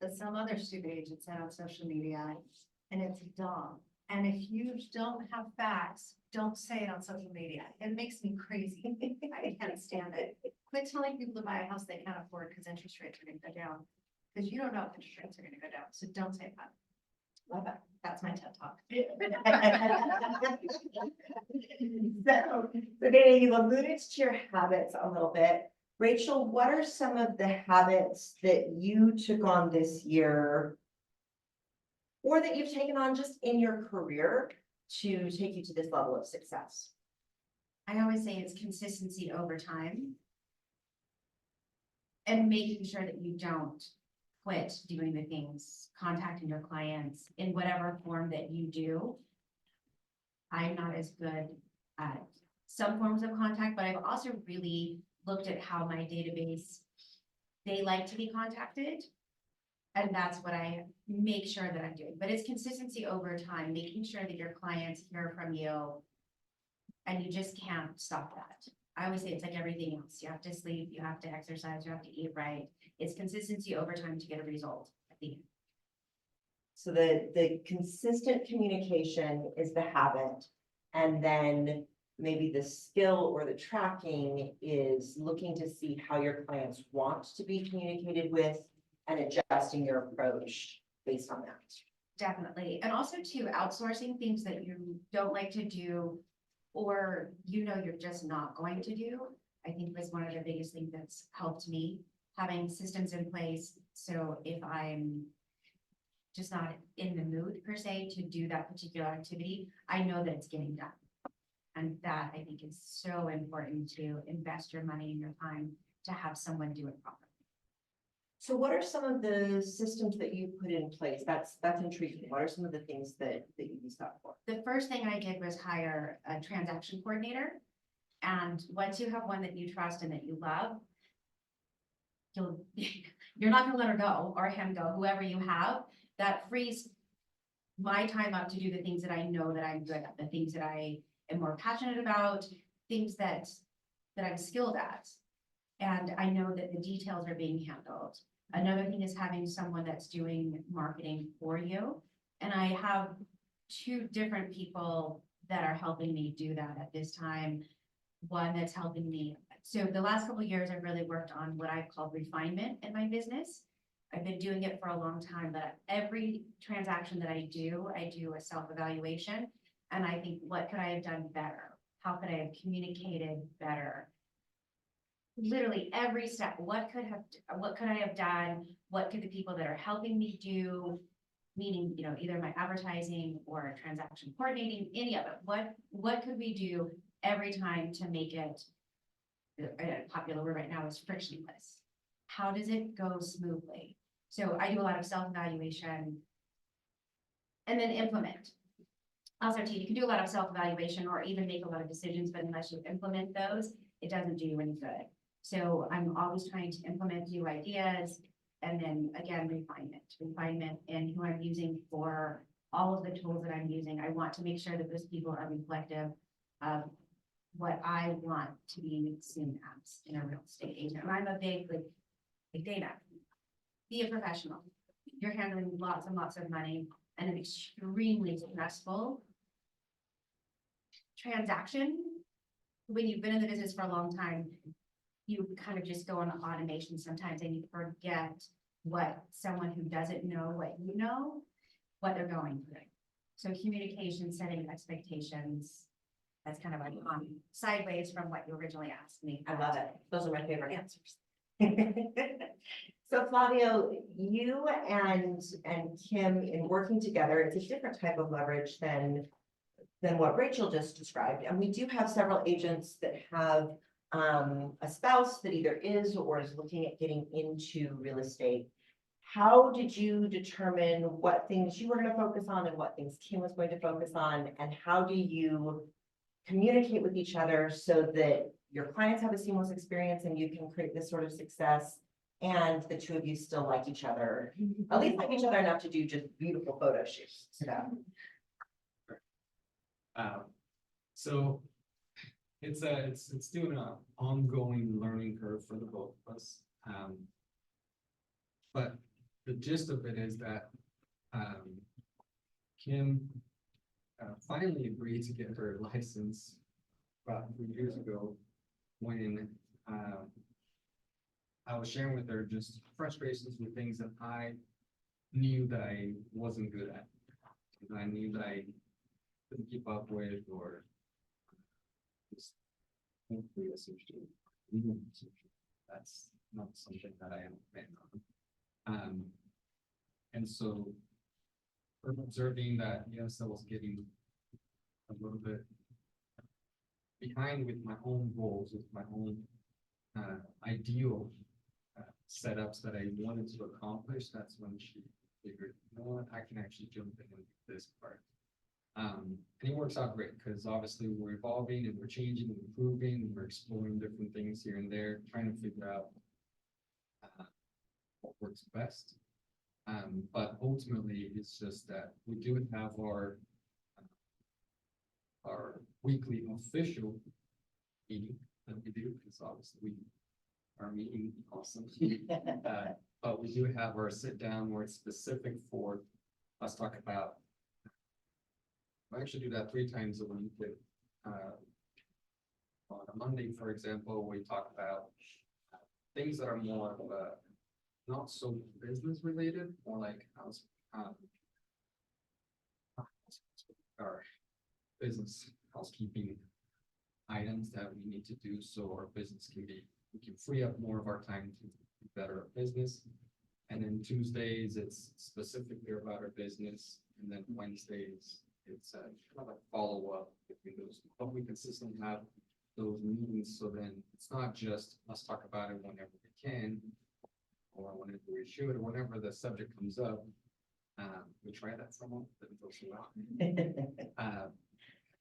that some other stupid agents said on social media, and it's dumb. And if you don't have facts, don't say it on social media. It makes me crazy. I can't stand it. Quit telling people to buy a house they can't afford because interest rates are gonna go down. Because you don't know if interest rates are gonna go down, so don't say that. Love it. That's my TED talk. So Dana, you alluded to your habits a little bit. Rachel, what are some of the habits that you took on this year or that you've taken on just in your career to take you to this level of success? I always say it's consistency over time. And making sure that you don't quit doing the things, contacting your clients in whatever form that you do. I'm not as good at some forms of contact, but I've also really looked at how my database, they like to be contacted. And that's what I make sure that I'm doing, but it's consistency over time, making sure that your clients hear from you. And you just can't stop that. I always say it's like everything else. You have to sleep, you have to exercise, you have to eat right. It's consistency over time to get a result at the end. So the consistent communication is the habit. And then maybe the skill or the tracking is looking to see how your clients want to be communicated with and adjusting your approach based on that. Definitely. And also to outsourcing things that you don't like to do or you know you're just not going to do, I think was one of the biggest things that's helped me, having systems in place. So if I'm just not in the mood per se to do that particular activity, I know that it's getting done. And that I think is so important to invest your money and your time to have someone do it properly. So what are some of the systems that you put in place? That's intriguing. What are some of the things that you used that for? The first thing I did was hire a transaction coordinator. And once you have one that you trust and that you love, you're not gonna let her go or him go, whoever you have. That frees my time up to do the things that I know that I'm good at, the things that I am more passionate about, things that I'm skilled at. And I know that the details are being handled. Another thing is having someone that's doing marketing for you. And I have 2 different people that are helping me do that at this time. One that's helping me. So the last couple of years, I've really worked on what I call refinement in my business. I've been doing it for a long time, but every transaction that I do a self-evaluation. And I think, what could I have done better? How could I have communicated better? Literally every step, what could I have done? What could the people that are helping me do, meaning, you know, either my advertising or transaction coordinating, any of it, what could we do every time to make it, a popular word right now is frictionless. How does it go smoothly? So I do a lot of self-evaluation and then implement. Also, too, you can do a lot of self-evaluation or even make a lot of decisions, but unless you implement those, it doesn't do you any good. So I'm always trying to implement new ideas and then again, refinement in who I'm using for all of the tools that I'm using. I want to make sure that those people are reflective of what I want to be seen as in a real estate agent. And I'm a big data. Be a professional. You're handling lots and lots of money and an extremely stressful transaction. When you've been in the business for a long time, you kind of just go on automation sometimes and you forget what someone who doesn't know what you know, what they're going through. So communication, setting expectations, that's kind of like sideways from what you originally asked me. I love it. Those are my favorite answers. So Flavio, you and Kim in working together, it's a different type of leverage than what Rachel just described. And we do have several agents that have a spouse that either is or is looking at getting into real estate. How did you determine what things you were going to focus on and what things Kim was going to focus on? And how do you communicate with each other so that your clients have a seamless experience and you can create this sort of success and the 2 of you still like each other, at least like each other enough to do just beautiful photo shoots? So it's still an ongoing learning curve for the both of us. But the gist of it is that Kim finally agreed to get her license about 3 years ago when I was sharing with her just frustrations with things that I knew that I wasn't good at. And I knew that I couldn't keep up with or just hopefully associated. That's not something that I am a fan of. And so observing that, yes, I was getting a little bit behind with my own goals, with my own ideal setups that I wanted to accomplish, that's when she figured, you know what, I can actually jump in and do this part. And it works out great, because obviously we're evolving and we're changing and improving, and we're exploring different things here and there, trying to figure out what works best. But ultimately, it's just that we do have our weekly official meeting that we do, because obviously we are meeting awesome. But we do have our sit down where it's specific for, let's talk about. I actually do that 3 times a week. On a Monday, for example, we talk about things that are more of a, not so business related, more like house, our business housekeeping items that we need to do, so our business we can free up more of our time to be better at business. And then Tuesdays, it's specifically about our business, and then Wednesdays, it's kind of a follow-up between those, but we consistently have those meetings, so then it's not just let's talk about it whenever we can, or whenever we should, or whenever the subject comes up. We try that somewhat, didn't go so well.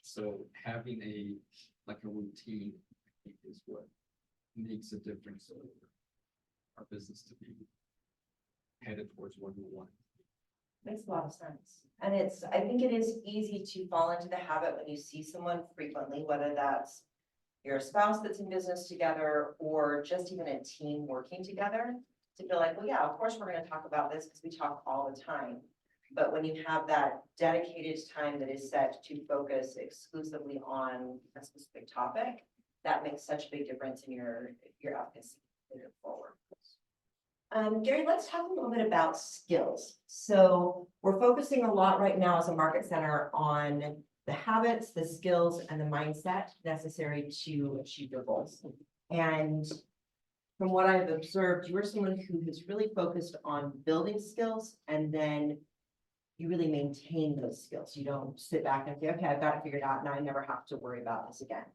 So having a routine, I think, is what makes a difference of our business to be headed towards what we want. Makes a lot of sense. And I think it is easy to fall into the habit when you see someone frequently, whether that's your spouse that's in business together, or just even a team working together, to feel like, well, yeah, of course, we're gonna talk about this because we talk all the time. But when you have that dedicated time that is set to focus exclusively on a specific topic, that makes such a big difference in your efficacy moving forward. Gary, let's talk a little bit about skills. So we're focusing a lot right now as a market center on the habits, the skills, and the mindset necessary to achieve your goals. And from what I've observed, you are someone who has really focused on building skills, and then you really maintain those skills. You don't sit back and say, okay, I've got it figured out, now I never have to worry about this again.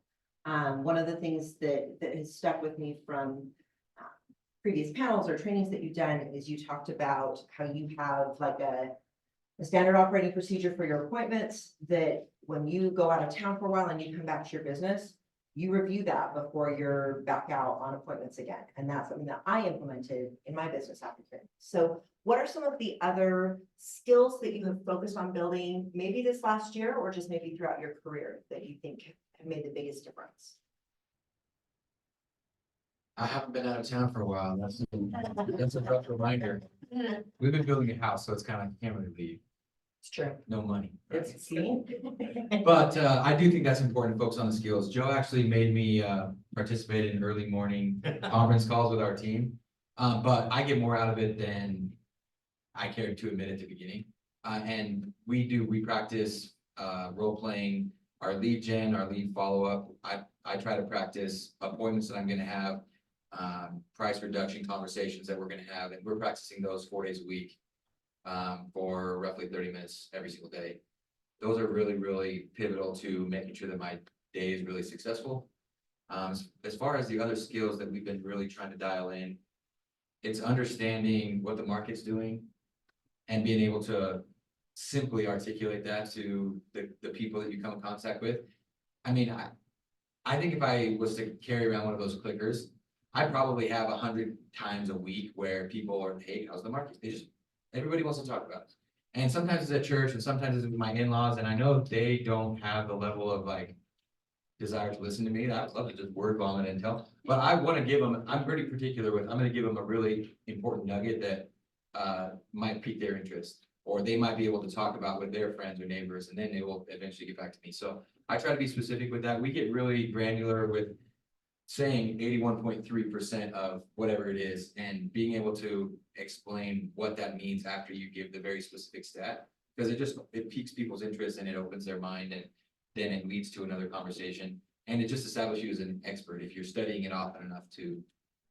One of the things that has stuck with me from previous panels or trainings that you've done is you talked about how you have like a standard operating procedure for your appointments, that when you go out of town for a while and you come back to your business, you review that before you're back out on appointments again. And that's something that I implemented in my business applicant. So what are some of the other skills that you have focused on building, maybe this last year, or just maybe throughout your career, that you think have made the biggest difference? I haven't been out of town for a while. That's a rough reminder. We've been building a house, so it's kind of like you can't really leave. It's true. No money. It's But I do think that's important to focus on the skills. Joe actually made me participate in early morning conference calls with our team. But I get more out of it than I cared to admit at the beginning. And we practice role playing, our lead gen, our lead follow-up. I try to practice appointments that I'm gonna have, price reduction conversations that we're gonna have, and we're practicing those 4 days a week for roughly 30 minutes every single day. Those are really, really pivotal to making sure that my day is really successful. As far as the other skills that we've been really trying to dial in, it's understanding what the market's doing and being able to simply articulate that to the people that you come in contact with. I mean, I think if I was to carry around one of those clickers, I probably have 100 times a week where people are, hey, how's the market? Everybody wants to talk about it. And sometimes it's at church and sometimes it's with my in-laws, and I know they don't have the level of like desire to listen to me. I'd love to just word vomit and tell, but I want to give them, I'm pretty particular with, I'm going to give them a really important nugget that might pique their interest, or they might be able to talk about with their friends or neighbors, and then they will eventually get back to me. So I try to be specific with that. We get really granular with saying 81.3% of whatever it is, and being able to explain what that means after you give the very specific stat, because it piques people's interest and it opens their mind, and then it leads to another conversation, and it just establishes you as an expert if you're studying it often enough to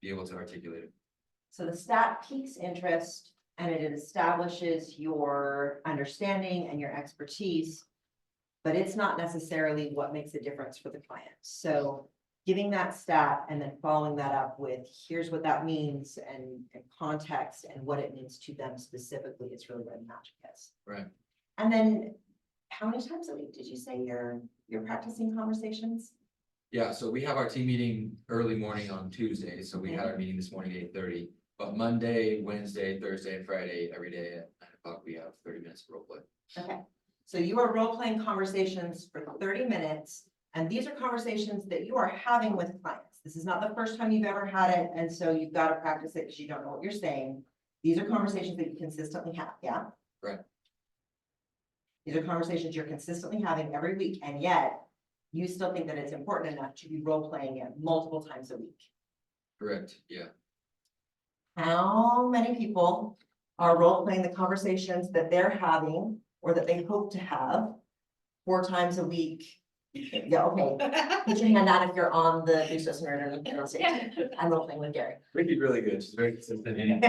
be able to articulate it. So the stat piques interest, and it establishes your understanding and your expertise, but it's not necessarily what makes a difference for the client. So giving that stat and then following that up with, here's what that means and context and what it means to them specifically, is really where the magic is. Right. And then, how many times a week did you say you're practicing conversations? Yeah, so we have our team meeting early morning on Tuesday, so we had our meeting this morning at 8:30. But Monday, Wednesday, Thursday, and Friday, every day at 9 o'clock, we have 30 minutes of role play. Okay, so you are role-playing conversations for 30 minutes, and these are conversations that you are having with clients. This is not the first time you've ever had it, and so you've got to practice it because you don't know what you're saying. These are conversations that you consistently have, yeah? Right. These are conversations you're consistently having every week, and yet you still think that it's important enough to be role-playing it multiple times a week. Correct, yeah. How many people are role-playing the conversations that they're having or that they hope to have 4 times a week? Yeah, okay. Put your hand out if you're on the Business Nerd and real estate team. I'm role-playing with Gary. Ricky's really good. She's very consistent. And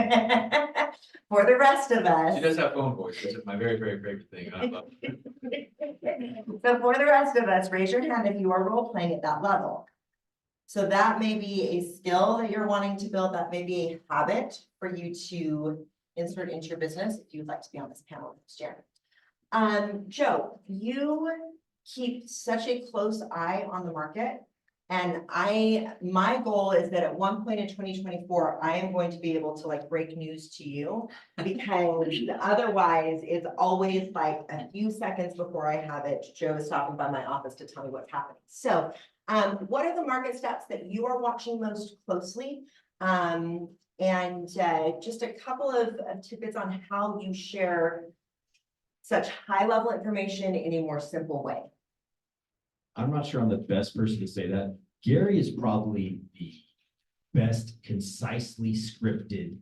For the rest of she us, does have phone voice, which is my very, very favorite thing. I love it. so for the rest of us, raise your hand if you are role-playing at that level. So that may be a skill that you're wanting to build, that may be a habit for you to insert into your business if you'd like to be on this panel next year. Joe, you keep such a close eye on the market. And my goal is that at one point in 2024, I am going to be able to like break news to you. Because otherwise it's always like a few seconds before I have it, Joe is stopping by my office to tell me what's happening. So what are the market stats that you are watching most closely? Just a couple of tidbits on how you share such high level information in a more simple way. I'm not sure I'm the best person to say that. Gary is probably the best concisely scripted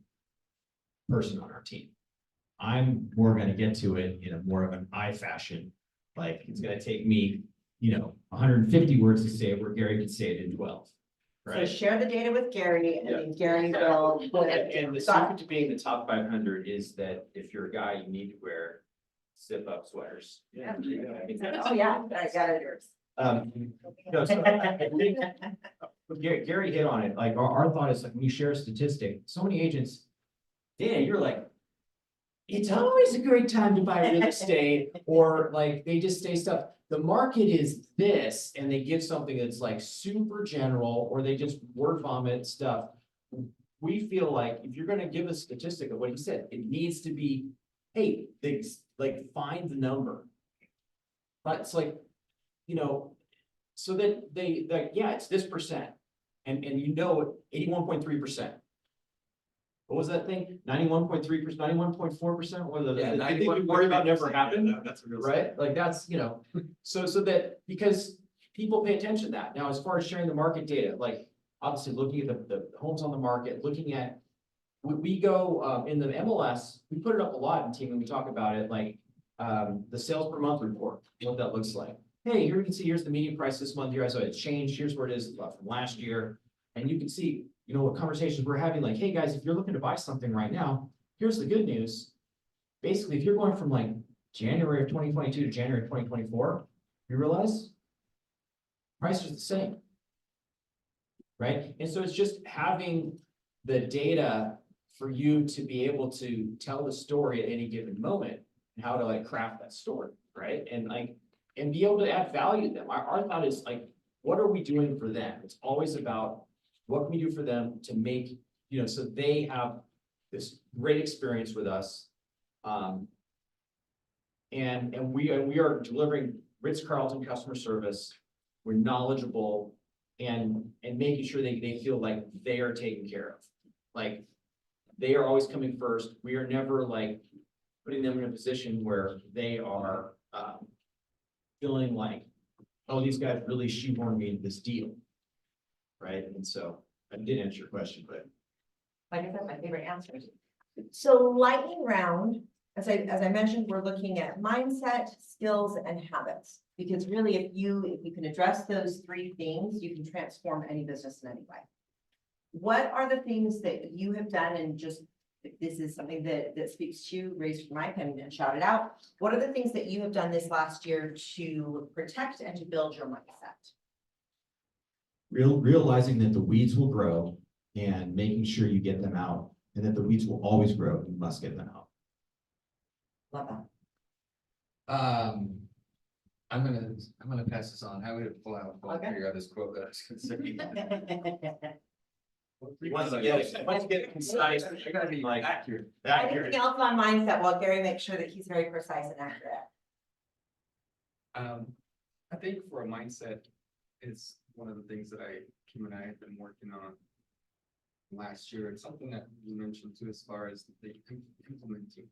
person on our team. I'm more gonna get to it in a more of an I fashion. Like, it's gonna take me, 150 words to say it, where Gary could say it in 12. So Right? share the data with Gary and then Gary will. And the secret to being the top 500 is that if you're a guy, you need to wear zip-up sweaters. Yeah. Oh, yeah, I got it. No, so I think Gary hit on it. Like, our thought is like, when you share a statistic, so many agents, Dan, you're like, it's always a great time to buy real estate, or like, they just say stuff. The market is this, and they give something that's like super general, or they just word vomit stuff. We feel like if you're gonna give a statistic of what he said, it needs to be, hey, like, find the number. But it's like, so that they, like, yeah, it's this percent. And 81.3%. What was that thing? 91.3%, 91.4%, or the thing we worry about never happened, That's a real. right? Like, that's, so that, because people pay attention to that. Now, as far as sharing the market data, like, obviously looking at the homes on the market, looking at, we go, in the MLS, we put it up a lot in team when we talk about it, like, the sales per month report, what that looks like. Hey, here we can see, here's the median price this month, here, so it's changed, here's where it is from last year. And you can see, what conversations we're having, like, hey, guys, if you're looking to buy something right now, here's the good news. Basically, if you're going from like January of 2022 to January of 2024, you realize prices are the same. Right? And so it's just having the data for you to be able to tell the story at any given moment and how to like craft that story, right? And be able to add value to them. Our thought is like, what are we doing for them? It's always about what can we do for them to make, so they have this great experience with us. And we are delivering Ritz-Carlton customer service. We're knowledgeable and making sure they feel like they are taken care of. Like, they are always coming first. We are never like putting them in a position where they are feeling like, oh, these guys really shoehorned me into this deal. Right? And so I did answer your question, but. Like I said, my favorite answers. So lightning round, as I mentioned, we're looking at mindset, skills, and habits. Because really, if you can address those 3 things, you can transform any business in any way. What are the things that you have done, and just, if this is something that speaks to you, raise your mic and shout it out. What are the things that you have done this last year to protect and to build your mindset? realizing that the weeds will grow and making sure you get them out, and that the weeds will always grow, you must get them out. Love that. I'm gonna pass this on. How would it pull out, Okay. figure out this quote that I was gonna say? Once you get it concise, I gotta be like, accurate. Anything else on mindset while Gary makes sure that he's very precise and accurate? I think for a mindset, it's one of the things that Kim and I have been working on last year. It's something that you mentioned too, as far as the implementing.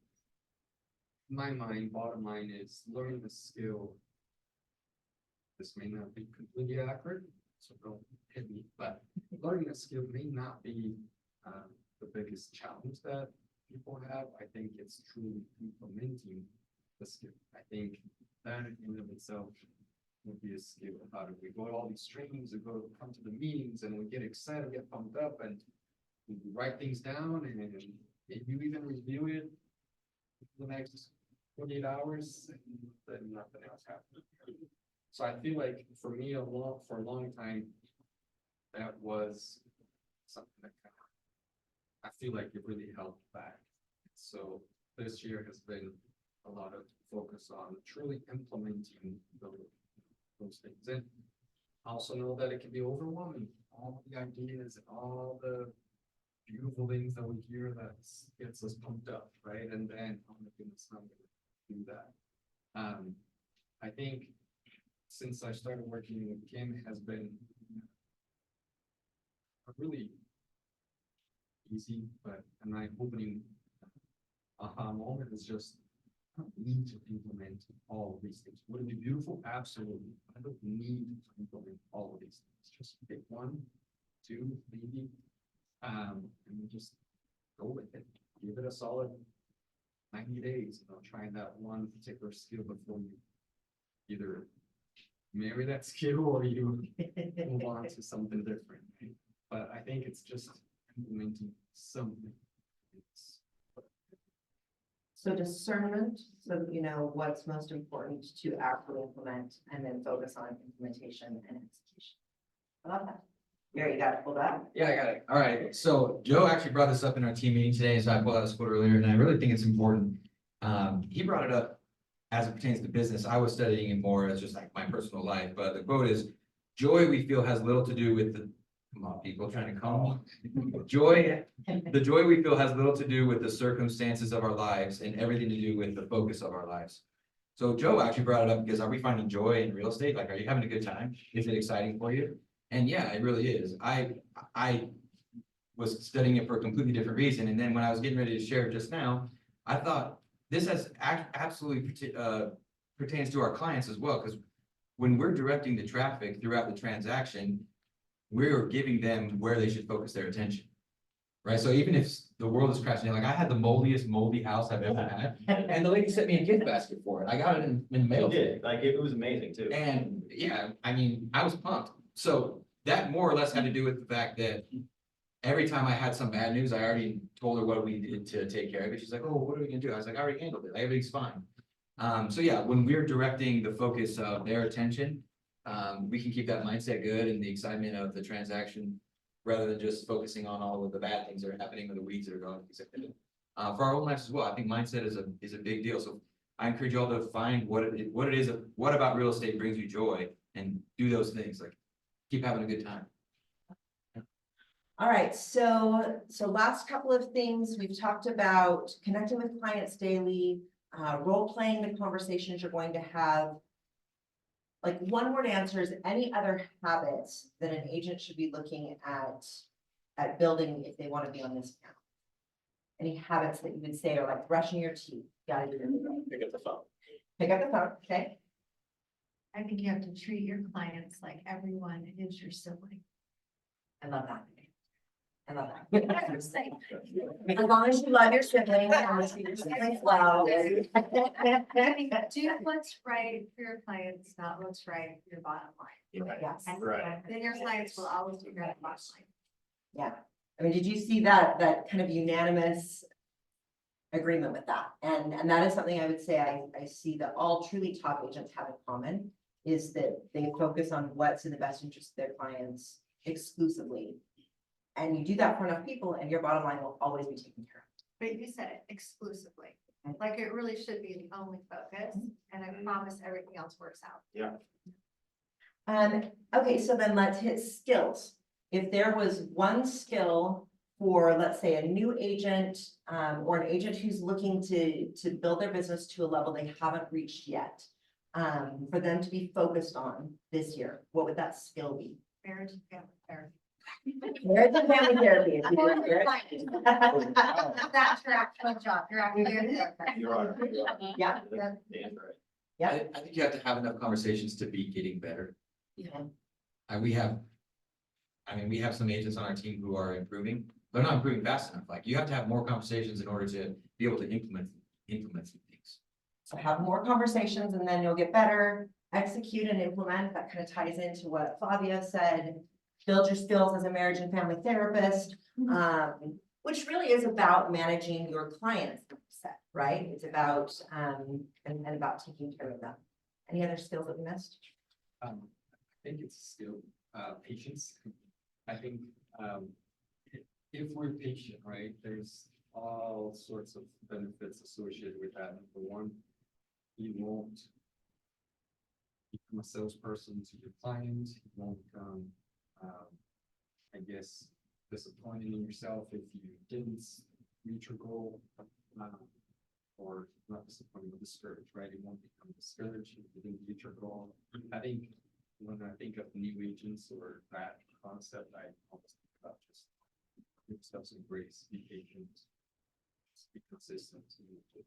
In my mind, bottom line is learning the skill. This may not be completely accurate, so don't hit me, but learning a skill may not be the biggest challenge that people have. I think it's truly implementing the skill. I think that in and of itself would be a skill. How do we go to all these trainings and come to the meetings and we get excited, get pumped up, and we write things down, and if you even review it the next 48 hours, and then nothing else happens. So I feel like for me, for a long time, that was something that I feel like it really held back. So this year has been a lot of focus on truly implementing those things. And I also know that it can be overwhelming, all the ideas and all the beautiful things that we hear that gets us pumped up, right? And then, oh my goodness, I'm gonna do that. I think since I started working with Kim, it has been a really easy, but a nice opening aha moment is just, I don't need to implement all of these things. Would it be beautiful? Absolutely. I don't need to implement all of these things. Just pick 1, 2, maybe, and just go with it. Give it a solid 90 days, trying that one particular skill before you either marry that skill or you move on to something different. But I think it's just implementing something. So discernment, so that you know what's most important to actually implement, and then focus on implementation and execution. I love that. Gary, you got it pulled up? Yeah, I got it. All right. So Joe actually brought this up in our team meeting today, so I pulled out his quote earlier, and I really think it's important. He brought it up as it pertains to business. I was studying it more as just like my personal life, but the quote is, joy we feel has little to do with the, come on, people trying to calm. The joy we feel has little to do with the circumstances of our lives and everything to do with the focus of our lives. So Joe actually brought it up because, are we finding joy in real estate? Like, are you having a good time? Is it exciting for you? And yeah, it really is. I was studying it for a completely different reason. And then when I was getting ready to share it just now, I thought this has absolutely pertains to our clients as well. Because when we're directing the traffic throughout the transaction, we're giving them where they should focus their attention. Right. So even if the world is crashing down, like I had the moldiest moldy house I've ever had. And the lady sent me a gift basket for it. I got it in the mail. Like it was amazing too. And yeah, I mean, I was pumped. So that more or less had to do with the fact that every time I had some bad news, I already told her what we did to take care of it. She's like, oh, what are we gonna do? I was like, I already handled it. Everything's fine. So yeah, when we're directing the focus of their attention, we can keep that mindset good and the excitement of the transaction rather than just focusing on all of the bad things that are happening or the weeds that are going. For our own lives as well, I think mindset is a big deal. So I encourage you all to find what it is, what about real estate brings you joy, and do those things. Like, keep having a good time. All right, so last couple of things, we've talked about connecting with clients daily, role-playing the conversations you're going to have. Like, one word answers, any other habits that an agent should be looking at building if they want to be on this panel? Any habits that you would say are like brushing your teeth, gotta do it. Pick up the phone. Pick up the phone, okay? I think you have to treat your clients like everyone is your sibling. I love that. I love that. As long as you love your siblings, and treat your siblings well. Do what's right for your clients, not what's right for your bottom line. Yes. And Right. then your clients will always do your bottom line. Yeah, I mean, did you see that kind of unanimous agreement with that? And that is something I would say I see that all truly top agents have in common, is that they focus on what's in the best interest of their clients exclusively. And you do that for enough people and your bottom line will always be taken care of. But you said it exclusively, like it really should be the only focus, and I promise everything else works out. Okay, so then let's hit skills. If there was one skill for, let's say, a new agent, or an agent who's looking to build their business to a level they haven't reached yet, for them to be focused on this year, what would that skill be? Marriage and family therapy. Marriage and family therapy. if you Or didn't hear it. finance. That's your actual job, you're actually. You are. Yeah. Dan's right. Yeah. I think you have to have enough conversations to be getting better. Yeah. We have some agents on our team who are improving, they're not improving fast enough, like, you have to have more conversations in order to be able to implement some things. So have more conversations and then you'll get better, execute and implement. That kind of ties into what Flavia said. Build your skills as a marriage and family therapist, which really is about managing your clients, set, right? It's about, and about taking care of them. Any other skills that we missed? I think it's still, patience. I think, if we're patient, right, there's all sorts of benefits associated with that. Number one, you won't become a salesperson to your client, you won't become, I guess, disappointed in yourself if you didn't reach your goal, or not disappointed, but discouraged, right? You won't become discouraged if you didn't reach your goal. I think when I think of new agents or that concept, I almost think about just give yourself some grace, be patient, be consistent. You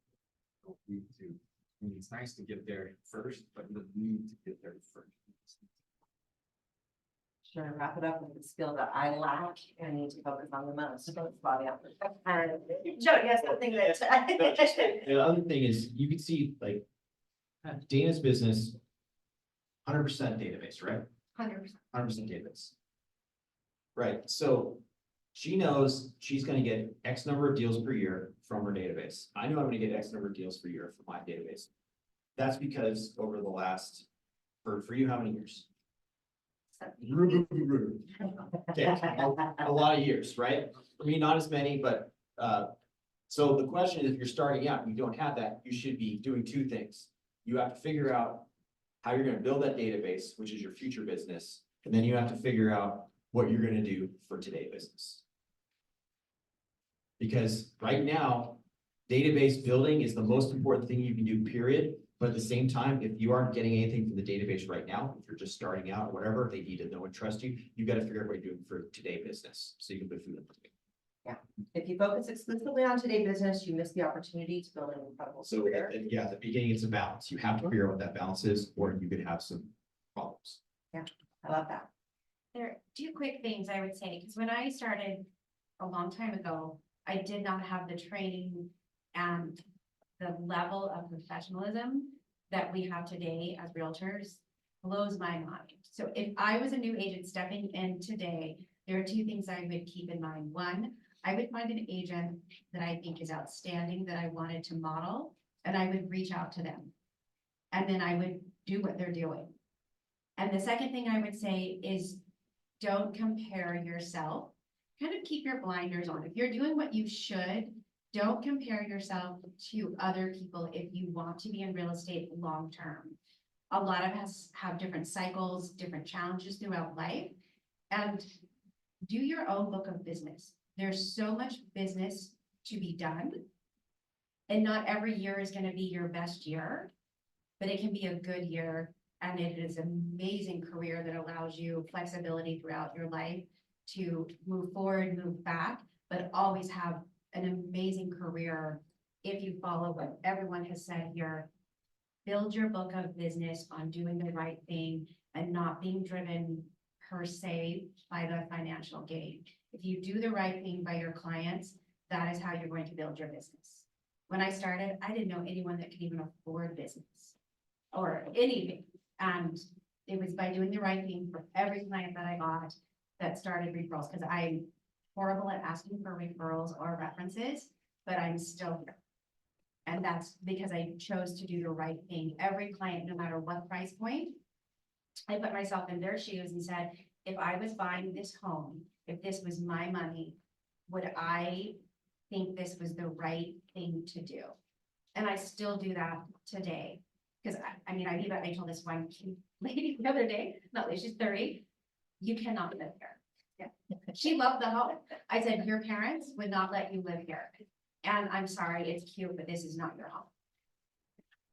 don't need to, I mean, it's nice to get there first, but you don't need to get there first. Sure, wrap it up with the skill that I lack and need to focus on the most. So it's Flavia. Joe, you have something that. No, just- The other thing is, you can see like Dana's business, 100% database, right? 100%. 100% database. Right, so she knows she's gonna get X number of deals per year from her database. I know I'm gonna get X number of deals per year from my database. That's because over the last, for you, how many years? Okay, a lot of years, right? For me, not as many, but, so the question is, if you're starting out and you don't have that, you should be doing two things. You have to figure out how you're gonna build that database, which is your future business, and then you have to figure out what you're gonna do for today business. Because right now, database building is the most important thing you can do, period. But at the same time, if you aren't getting anything from the database right now, if you're just starting out or whatever, they need to know and trust you, you gotta figure out what you're doing for today business, so you can put food on the table. Yeah, if you focus exclusively on today business, you miss the opportunity to build an incredible So, career. and yeah, at the beginning, it's a balance. You have to figure out what that balance is, or you could have some problems. I love that. There are two quick things I would say, because when I started a long time ago, I did not have the training and the level of professionalism that we have today as realtors blows my mind. So if I was a new agent stepping in today, there are two things I would keep in mind. One, I would find an agent that I think is outstanding, that I wanted to model, and I would reach out to them. And then I would do what they're doing. And the second thing I would say is don't compare yourself. Kind of keep your blinders on. If you're doing what you should, don't compare yourself to other people if you want to be in real estate long-term. A lot of us have different cycles, different challenges throughout life, and do your own book of business. There's so much business to be done. And not every year is going to be your best year, but it can be a good year. And it is an amazing career that allows you flexibility throughout your life to move forward, move back, but always have an amazing career if you follow what everyone has said here. Build your book of business on doing the right thing and not being driven per se by the financial gain. If you do the right thing by your clients, that is how you're going to build your business. When I started, I didn't know anyone that could even afford business or anything. And it was by doing the right thing for every client that I got that started referrals, because I'm horrible at asking for referrals or references, but I'm still here. And that's because I chose to do the right thing. Every client, no matter what price point, I put myself in their shoes and said, if I was buying this home, if this was my money, would I think this was the right thing to do? And I still do that today. Cause I mean, I told this one cute lady the other day, not lady, she's 30, you cannot live here. Yeah. She loved the home. I said, your parents would not let you live here. And I'm sorry, it's cute, but this is not your home.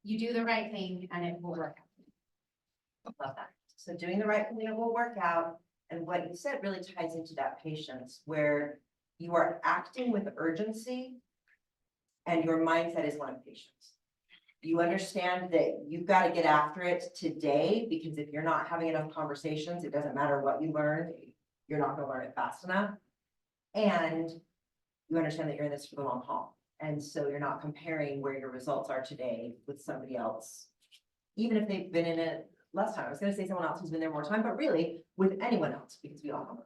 You do the right thing and it will work out. Love that. So doing the right thing will work out. And what you said really ties into that patience where you are acting with urgency and your mindset is one of patience. You understand that you've got to get after it today because if you're not having enough conversations, it doesn't matter what you learned, you're not going to learn it fast enough. And you understand that you're in this for the long haul. And so you're not comparing where your results are today with somebody else, even if they've been in it less time. I was going to say someone else who's been there more time, but really with anyone else, because we all know.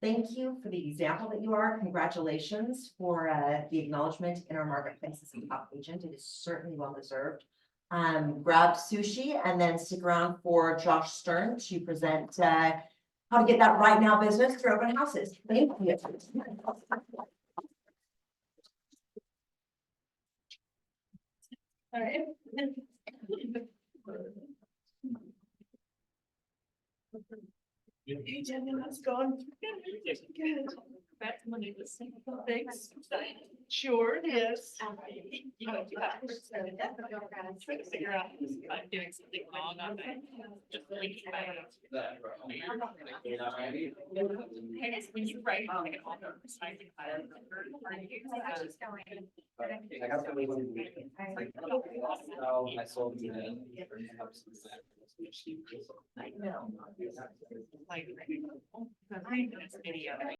Thank you for the example that you are. Congratulations for the acknowledgement in our marketplace as a top agent. It is certainly well deserved. Grab sushi and then stick around for Josh Stern to present how to get that right now business through open houses. Thank you. All right. Hey, Jenny, how's it going? Good. Back to Monday, thanks. Sure, yes. You know, you have to try to figure out if I'm doing something wrong on that. Just linking my. I guess when you write like an author, I think I got the I sold you that. know. Like, video.